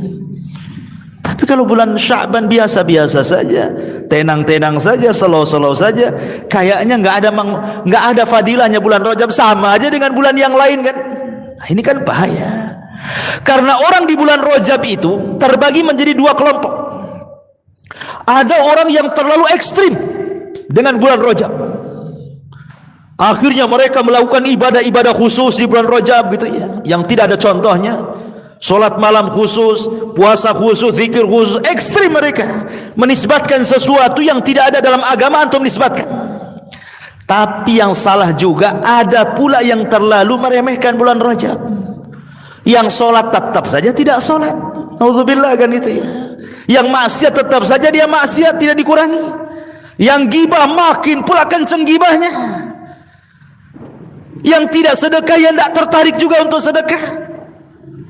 Tapi kalau bulan Sya'ban biasa-biasa saja, tenang-tenang saja, slow-slow saja, kayaknya nggak ada fadilahnya bulan Rajab, sama aja dengan bulan yang lain kan. Nah, ini kan bahaya. Karena orang di bulan Rajab itu terbagi menjadi dua kelompok. Ada orang yang terlalu ekstrim dengan bulan Rajab. Akhirnya mereka melakukan ibadah-ibadah khusus di bulan Rajab gitu ya, yang tidak ada contohnya. Solat malam khusus, puasa khusus, zikir khusus, ekstrim mereka menisbatkan sesuatu yang tidak ada dalam agama antum nisbatkan. Tapi yang salah juga ada pula yang terlalu meremehkan bulan Rajab. Yang solat tetap saja tidak solat, auzubillah kan itu ya. Yang maksiat tetap saja dia maksiat, tidak dikurangi. Yang gibah makin pula kenceng gibahnya. Yang tidak sedekah yang tidak tertarik juga untuk sedekah.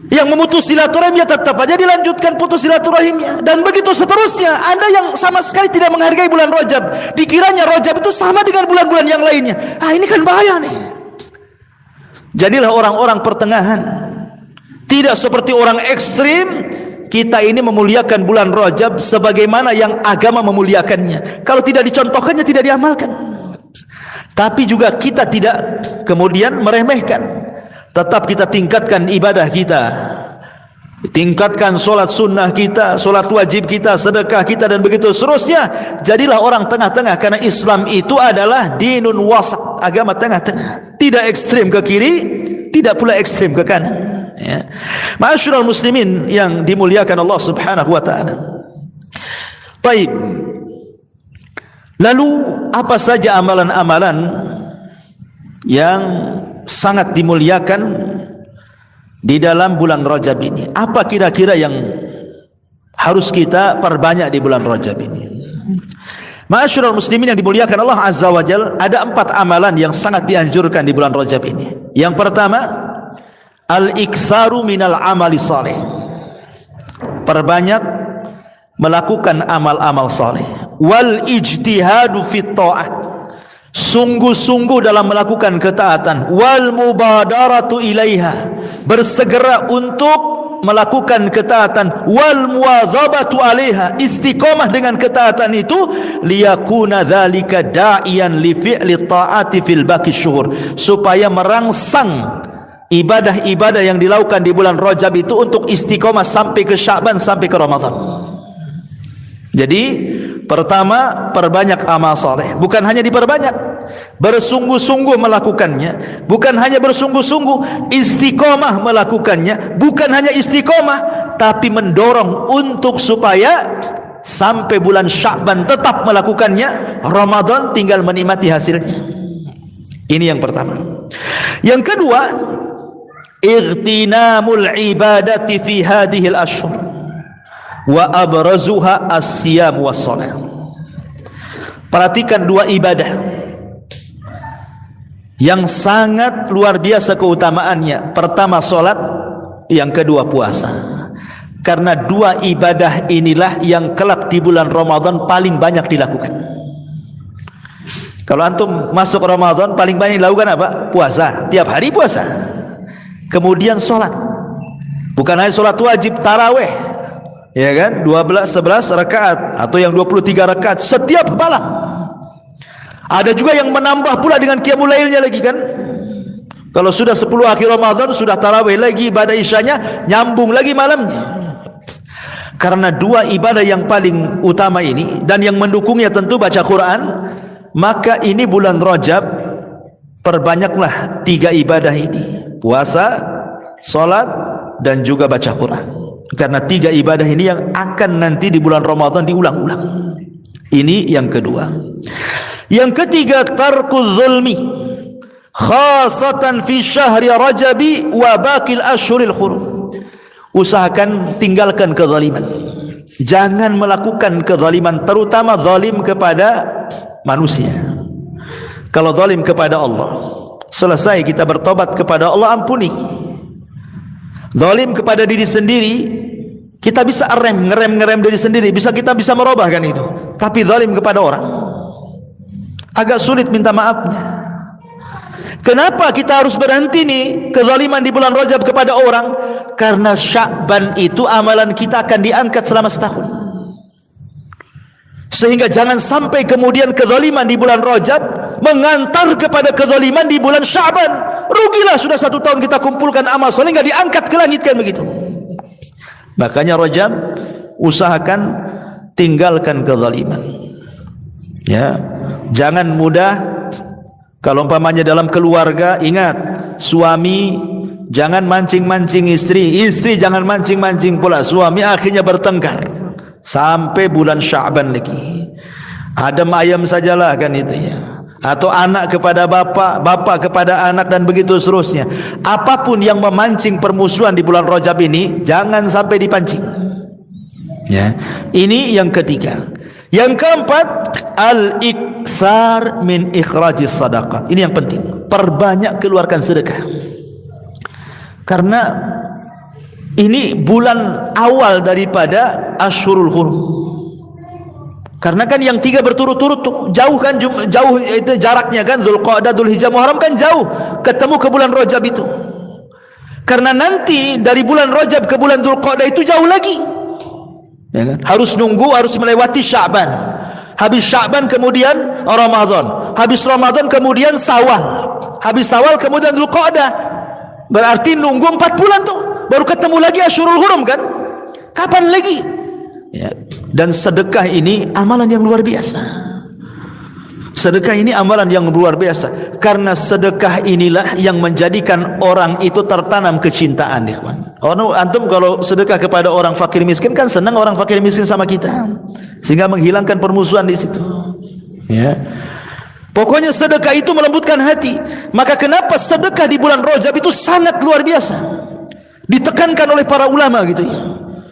Yang memutus silaturahim ya tetap aja dilanjutkan putus silaturahimnya, dan begitu seterusnya. Ada yang sama sekali tidak menghargai bulan Rajab, dikiranya Rajab itu sama dengan bulan-bulan yang lainnya. Ini kan bahaya nih. Jadilah orang-orang pertengahan, tidak seperti orang ekstrim. Kita ini memuliakan bulan Rajab sebagaimana yang agama memuliakannya. Kalau tidak dicontohkannya tidak diamalkan. Tapi juga kita tidak kemudian meremehkan. Tetap kita tingkatkan ibadah kita, tingkatkan solat sunnah kita, solat wajib kita, sedekah kita, dan begitu seterusnya. Jadilah orang tengah-tengah, karena Islam itu adalah dinun wasat, agama tengah-tengah, tidak ekstrim ke kiri, tidak pula ekstrim ke kanan ya. Ma'asyiral muslimin yang dimuliakan Allah subhanahu wa ta'ala. Baik, lalu apa saja amalan-amalan yang sangat dimuliakan di dalam bulan Rajab ini? Apa kira-kira yang harus kita perbanyak di bulan Rajab ini? Ma'asyiral muslimin yang dimuliakan Allah azza wa jalla, ada 4 amalan yang sangat dianjurkan di bulan Rajab ini. Yang pertama, al-iktsaru minal amali salih. Perbanyak melakukan amal-amal saleh. Wal ijtihadu fit ta'at. Sungguh-sungguh dalam melakukan ketaatan. Wal mubadaratu ilaiha, bersegera untuk melakukan ketaatan. Wal muwadzabatu alaiha, istiqamah dengan ketaatan itu. Liyakuna dzalika da'iyan li fi'li ta'ati fil baqi syuhur, supaya merangsang ibadah-ibadah yang dilakukan di bulan Rajab itu untuk istiqamah sampai ke Sya'ban, sampai ke Ramadan. Jadi pertama, perbanyak amal soleh. Bukan hanya diperbanyak, bersungguh-sungguh melakukannya. Bukan hanya bersungguh-sungguh, istiqomah melakukannya. Bukan hanya istiqomah, tapi mendorong untuk supaya sampai bulan Sya'ban tetap melakukannya. Ramadan tinggal menikmati hasilnya. Ini yang pertama. Yang kedua, ightinamul ibadati fi hadhil ashhur wa abrazuha as-siyam was-shalah. Perhatikan 2 ibadah yang sangat luar biasa keutamaannya. Pertama salat, yang kedua puasa. Karena 2 ibadah inilah yang kelak di bulan Ramadan paling banyak dilakukan. Kalau antum masuk Ramadan paling banyak dilakukan apa? Puasa, tiap hari puasa. Kemudian sholat, bukan hanya sholat wajib, taraweh, ya kan, 11 rakaat atau yang 23 rakaat setiap malam. Ada juga yang menambah pula dengan qiyamul lailnya lagi kan. Kalau sudah 10 akhir Ramadan, sudah tarawih lagi, ibadah isyanya nyambung lagi malamnya. Karena dua ibadah yang paling utama ini dan yang mendukungnya tentu baca Quran, maka ini bulan Rajab perbanyaklah 3 ibadah ini: puasa, salat, dan juga baca Quran. Karena 3 ibadah ini yang akan nanti di bulan Ramadan diulang-ulang. Ini yang kedua. Yang ketiga, tarkul zulmi khasatan fi syahri Rajabi wa baqil ashhuril hurum. Usahakan tinggalkan kezaliman. Jangan melakukan kezaliman, terutama zalim kepada manusia. Kalau zalim kepada Allah, selesai kita bertobat kepada Allah, ampuni. Zalim kepada diri sendiri, kita bisa ngerem diri sendiri, kita bisa merubahkan itu. Tapi zalim kepada orang, agak sulit minta maafnya. Kenapa kita harus berhenti nih kezaliman di bulan Rajab kepada orang? Karena Sya'ban itu amalan kita akan diangkat selama setahun. Sehingga jangan sampai kemudian kezaliman di bulan Rajab mengantar kepada kezaliman di bulan Sya'ban. Rugilah sudah 1 tahun kita kumpulkan amal soleh nggak diangkat ke langit kan begitu. Makanya Rajab usahakan tinggalkan kezaliman. Ya, jangan mudah. Kalau umpamanya dalam keluarga, ingat, suami jangan mancing-mancing istri, istri jangan mancing-mancing pula suami, akhirnya bertengkar sampai bulan Sya'ban lagi. Adem ayam sajalah kan itu ya. Atau anak kepada bapak, bapak kepada anak, dan begitu seterusnya. Apapun yang memancing permusuhan di bulan Rajab ini jangan sampai dipancing. Ya. Ini yang ketiga. Yang keempat, al-iktsar min ikhrajis sadaqat. Ini yang penting, perbanyak keluarkan sedekah. Karena ini bulan awal daripada Ashhurul Hurum. Karena kan yang 3 berturut-turut tuh jauh kan, jauh itu jaraknya kan, Dzulqa'dah, Dzulhijjah, Muharram kan jauh, ketemu ke bulan Rajab itu. Karena nanti dari bulan Rajab ke bulan Dzulqa'dah itu jauh lagi. Ya kan? Harus nunggu, harus melewati Sya'ban. Habis Sya'ban kemudian Ramadan. Habis Ramadan kemudian Syawal. Habis Syawal kemudian Dzulqa'dah. Berarti nunggu 4 bulan tuh baru ketemu lagi Ashhurul Hurum kan? Kapan lagi? Ya. Dan sedekah ini amalan yang luar biasa. Sedekah ini amalan yang luar biasa. Karena sedekah inilah yang menjadikan orang itu tertanam kecintaan, ikhwan. Antum kalau sedekah kepada orang fakir miskin kan senang orang fakir miskin sama kita, sehingga menghilangkan permusuhan di situ. Ya. Pokoknya sedekah itu melembutkan hati. Maka kenapa sedekah di bulan Rajab itu sangat luar biasa, ditekankan oleh para ulama gitu ya.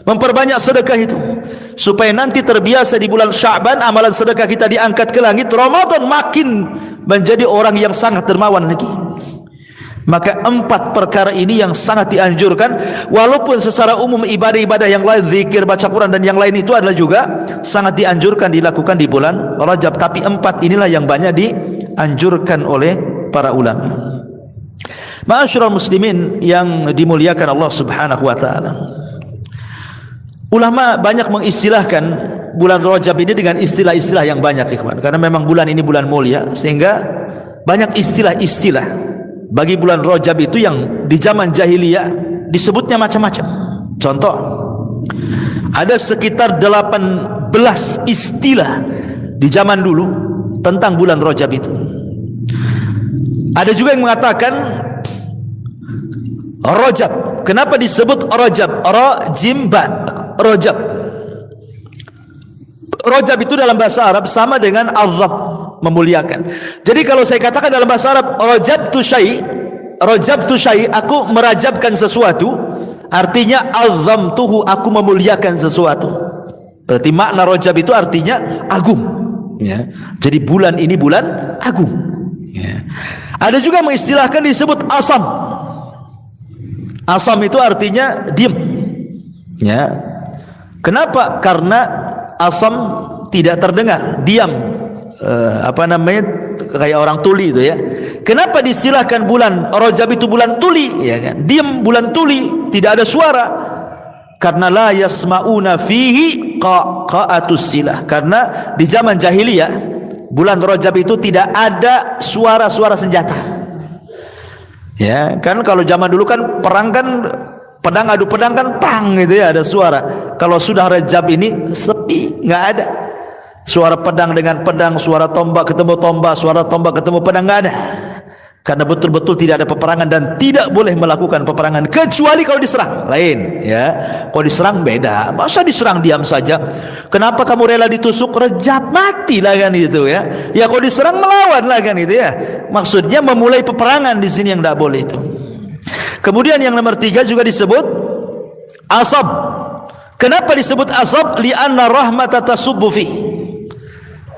Memperbanyak sedekah itu supaya nanti terbiasa di bulan Sya'ban amalan sedekah kita diangkat ke langit. Ramadan makin menjadi orang yang sangat dermawan lagi. Maka 4 perkara ini yang sangat dianjurkan. Walaupun secara umum ibadah-ibadah yang lain, zikir, baca Quran dan yang lain itu adalah juga sangat dianjurkan dilakukan di bulan Rajab, tapi 4 inilah yang banyak dianjurkan oleh para ulama. Ma'asyiral muslimin yang dimuliakan Allah Subhanahu wa taala. Ulama banyak mengistilahkan bulan Rajab ini dengan istilah-istilah yang banyak, ikhwan. Karena memang bulan ini bulan mulia, sehingga banyak istilah-istilah bagi bulan Rajab itu yang di zaman jahiliyah disebutnya macam-macam. Contoh, ada sekitar 18 istilah di zaman dulu tentang bulan Rajab itu. Ada juga yang mengatakan Rajab. Kenapa disebut Rajab? Ra-jim ba. Rajab. Rajab itu dalam bahasa Arab sama dengan azab, memuliakan. Jadi kalau saya katakan dalam bahasa Arab rajabtu syai, aku merajabkan sesuatu, artinya azamtuhu, aku memuliakan sesuatu. Berarti makna Rajab itu artinya agung, ya. Jadi bulan ini bulan agung, ya. Ada juga mengistilahkan disebut asam. Asam itu artinya diam, ya. Kenapa? Karena asam tidak terdengar, diam, kayak orang tuli itu ya. Kenapa disilahkan bulan Rajab itu bulan tuli, ya kan? Diam bulan tuli, tidak ada suara. Karena la yasmauna fihi qaqatus silah. Karena di zaman jahiliyah bulan Rajab itu tidak ada suara-suara senjata. Ya, kan kalau zaman dulu kan perang kan pedang adu pedang kan pang gitu ya, ada suara. Kalau sudah Rajab ini sepi, enggak ada. Suara pedang dengan pedang, suara tombak ketemu tombak, suara tombak ketemu pedang, enggak ada. Karena betul-betul tidak ada peperangan dan tidak boleh melakukan peperangan kecuali kalau diserang. Lain, ya. Kalau diserang beda. Masa diserang diam saja? Kenapa kamu rela ditusuk? Rajab, matilah kan itu ya. Ya kalau diserang melawan lah kan itu ya. Maksudnya memulai peperangan di sini yang tidak boleh itu. Kemudian yang nomor 3 juga disebut asab. Kenapa disebut asab? Li'anna rahmata tasubbu fi.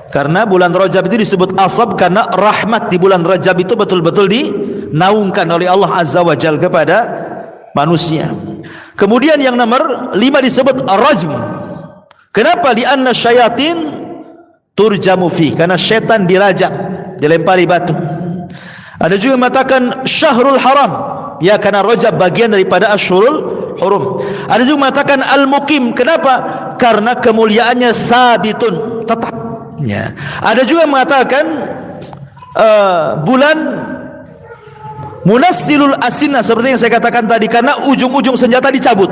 Karena bulan Rajab itu disebut asab karena rahmat di bulan Rajab itu betul-betul dinaungkan oleh Allah Azza wa Jalla kepada manusia. Kemudian yang nomor 5 disebut rajm. Kenapa? Li'anna syayatin turjamu fi. Karena syaitan dirajam, dilempari batu. Ada juga yang mengatakan syahrul haram. Ya, karena Rajab bagian daripada Asyhurul Hurum. Ada juga mengatakan al-muqim. Kenapa? Karena kemuliaannya sabitun, tetap. Ya. Ada juga mengatakan bulan munassilul asinah, seperti yang saya katakan tadi, karena ujung-ujung senjata dicabut.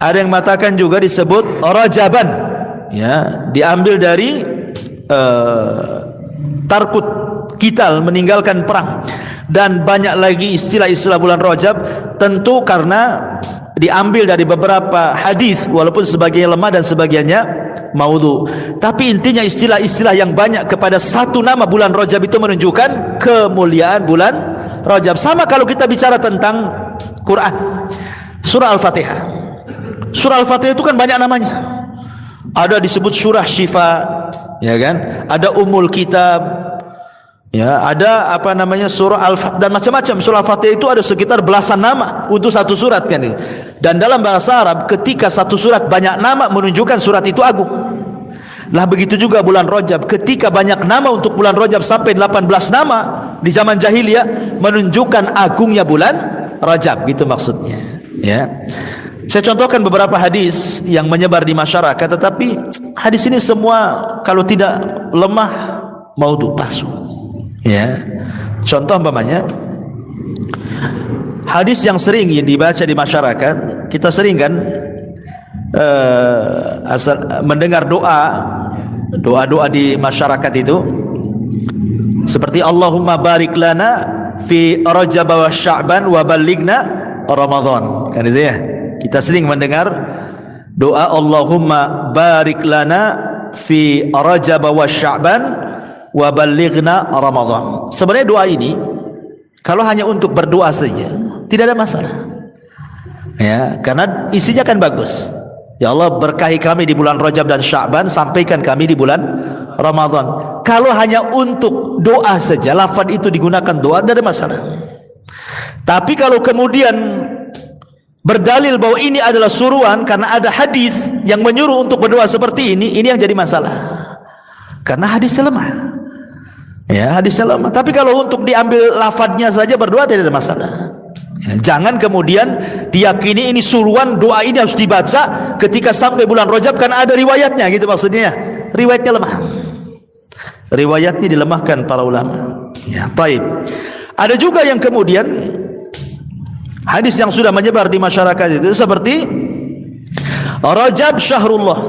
Ada yang mengatakan juga disebut Rajaban, ya, diambil dari tarkut, qital, meninggalkan perang. Dan banyak lagi istilah-istilah bulan Rajab, tentu karena diambil dari beberapa hadis, walaupun sebagiannya lemah dan sebagiannya maudhu. Tapi intinya istilah-istilah yang banyak kepada satu nama bulan Rajab itu menunjukkan kemuliaan bulan Rajab. Sama kalau kita bicara tentang Quran, surah Al-Fatihah. Surah Al-Fatihah itu kan banyak namanya. Ada disebut surah Syifa, ya kan? Ada Ummul Kitab, ya, ada apa namanya surah Al-Fatihah dan macam-macam. Surah Al-Fatihah itu ada sekitar belasan nama untuk satu surat kan. Dan dalam bahasa Arab ketika satu surat banyak nama menunjukkan surat itu agung. Lah begitu juga bulan Rajab, ketika banyak nama untuk bulan Rajab sampai 18 nama di zaman jahiliyah menunjukkan agungnya bulan Rajab, gitu maksudnya, ya. Saya contohkan beberapa hadis yang menyebar di masyarakat, tetapi hadis ini semua kalau tidak lemah maudhu, palsu. Ya, contoh umpamanya hadis yang sering dibaca di masyarakat, kita sering kan mendengar doa di masyarakat itu seperti Allahumma barik lana fi Rajab wa Sya'ban wa ballighna Ramadan, kan itu ya. Kita sering mendengar doa Allahumma barik lana fi Rajab wa Sya'ban wa ballighna Ramadan. Sebenarnya doa ini kalau hanya untuk berdoa saja tidak ada masalah, ya, karena isinya kan bagus. Ya Allah, berkahi kami di bulan Rajab dan Sya'ban, sampaikan kami di bulan Ramadan. Kalau hanya untuk doa saja, lafaz itu digunakan doa, tidak ada masalah. Tapi kalau kemudian berdalil bahwa ini adalah suruhan karena ada hadis yang menyuruh untuk berdoa seperti ini yang jadi masalah. Karena hadisnya lemah. Ya, hadisnya lemah. Tapi kalau untuk diambil lafadznya saja berdoa tidak ada masalah. Ya, jangan kemudian diyakini ini suruhan, doa ini harus dibaca ketika sampai bulan Rajab karena ada riwayatnya, gitu maksudnya. Riwayatnya lemah. Riwayatnya dilemahkan para ulama. Ya, baik. Ada juga yang kemudian hadis yang sudah menyebar di masyarakat itu seperti Rajab syahrullah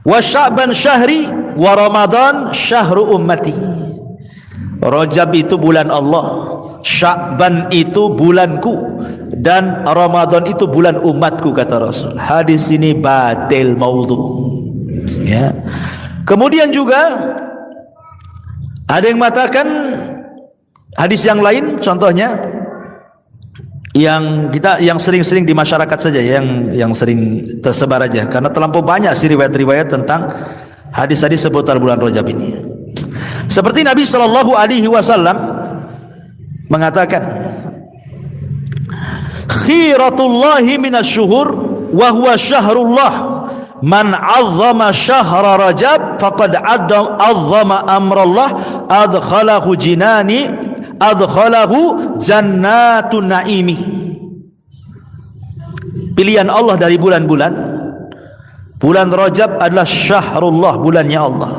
wa Sya'ban syahri wa Ramadan syahru ummati. Rajab itu bulan Allah, Sya'ban itu bulanku, dan Ramadan itu bulan umatku, kata Rasul. Hadis ini batil, maudhu, ya. Kemudian juga ada yang mengatakan hadis yang lain, contohnya yang sering-sering di masyarakat saja, yang sering tersebar aja, karena terlampau banyak sih riwayat-riwayat tentang hadis-hadis seputar bulan Rajab ini. Seperti Nabi sallallahu alaihi wasallam mengatakan, khiratullahi minasyuhur wa huwa syahrullah, man 'azzama syahra Rajab faqad 'azzama amrallah adkhalahu jannatun naimi. Pilihan Allah dari bulan-bulan, bulan Rajab adalah syahrullah, bulannya Allah.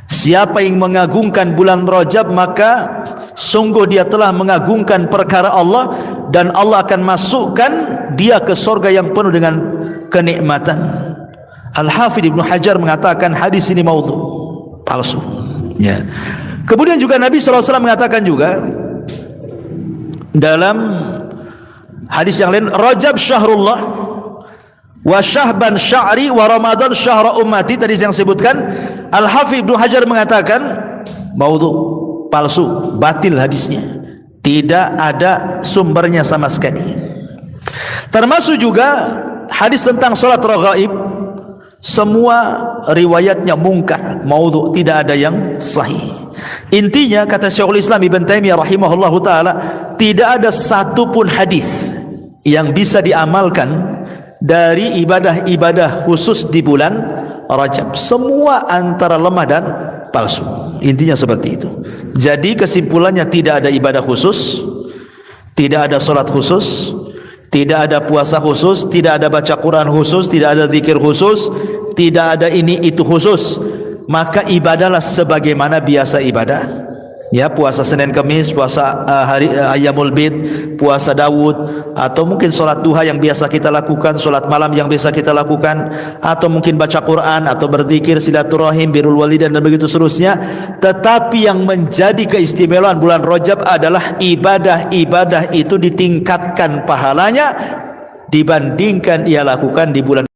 Siapa yang mengagungkan bulan Rajab, maka sungguh dia telah mengagungkan perkara Allah, dan Allah akan masukkan dia ke surga yang penuh dengan kenikmatan. Al-Hafidh Ibnu Hajar mengatakan hadis ini maudhu, palsu. Ya. Kemudian juga Nabi SAW mengatakan juga dalam hadis yang lain, Rajab syahrullah wa syahban sya'ri wa Ramadan syahra ummati. Tadi yang sebutkan, Al-Hafidh Ibnu Hajar mengatakan maudhu, palsu, batil hadisnya, tidak ada sumbernya sama sekali. Termasuk juga hadis tentang salat raghaib, semua riwayatnya mungkar, maudhu, tidak ada yang sahih. Intinya, kata Syekhul Islam Ibn Taimiyah rahimahullahu taala, tidak ada satupun hadis yang bisa diamalkan dari ibadah-ibadah khusus di bulan Rajab. Semua antara lemah dan palsu. Intinya seperti itu. Jadi kesimpulannya, tidak ada ibadah khusus, tidak ada salat khusus, tidak ada puasa khusus, tidak ada baca Quran khusus, tidak ada zikir khusus, tidak ada ini itu khusus. Maka ibadahlah sebagaimana biasa ibadah. Ya, puasa Senin Kamis, puasa hari Ayyamul Bid, puasa Daud, atau mungkin solat duha yang biasa kita lakukan, solat malam yang biasa kita lakukan, atau mungkin baca Quran, atau berzikir, silaturahim, birrul walidain, dan begitu seterusnya. Tetapi yang menjadi keistimewaan bulan Rajab adalah ibadah-ibadah itu ditingkatkan pahalanya dibandingkan ia lakukan di bulan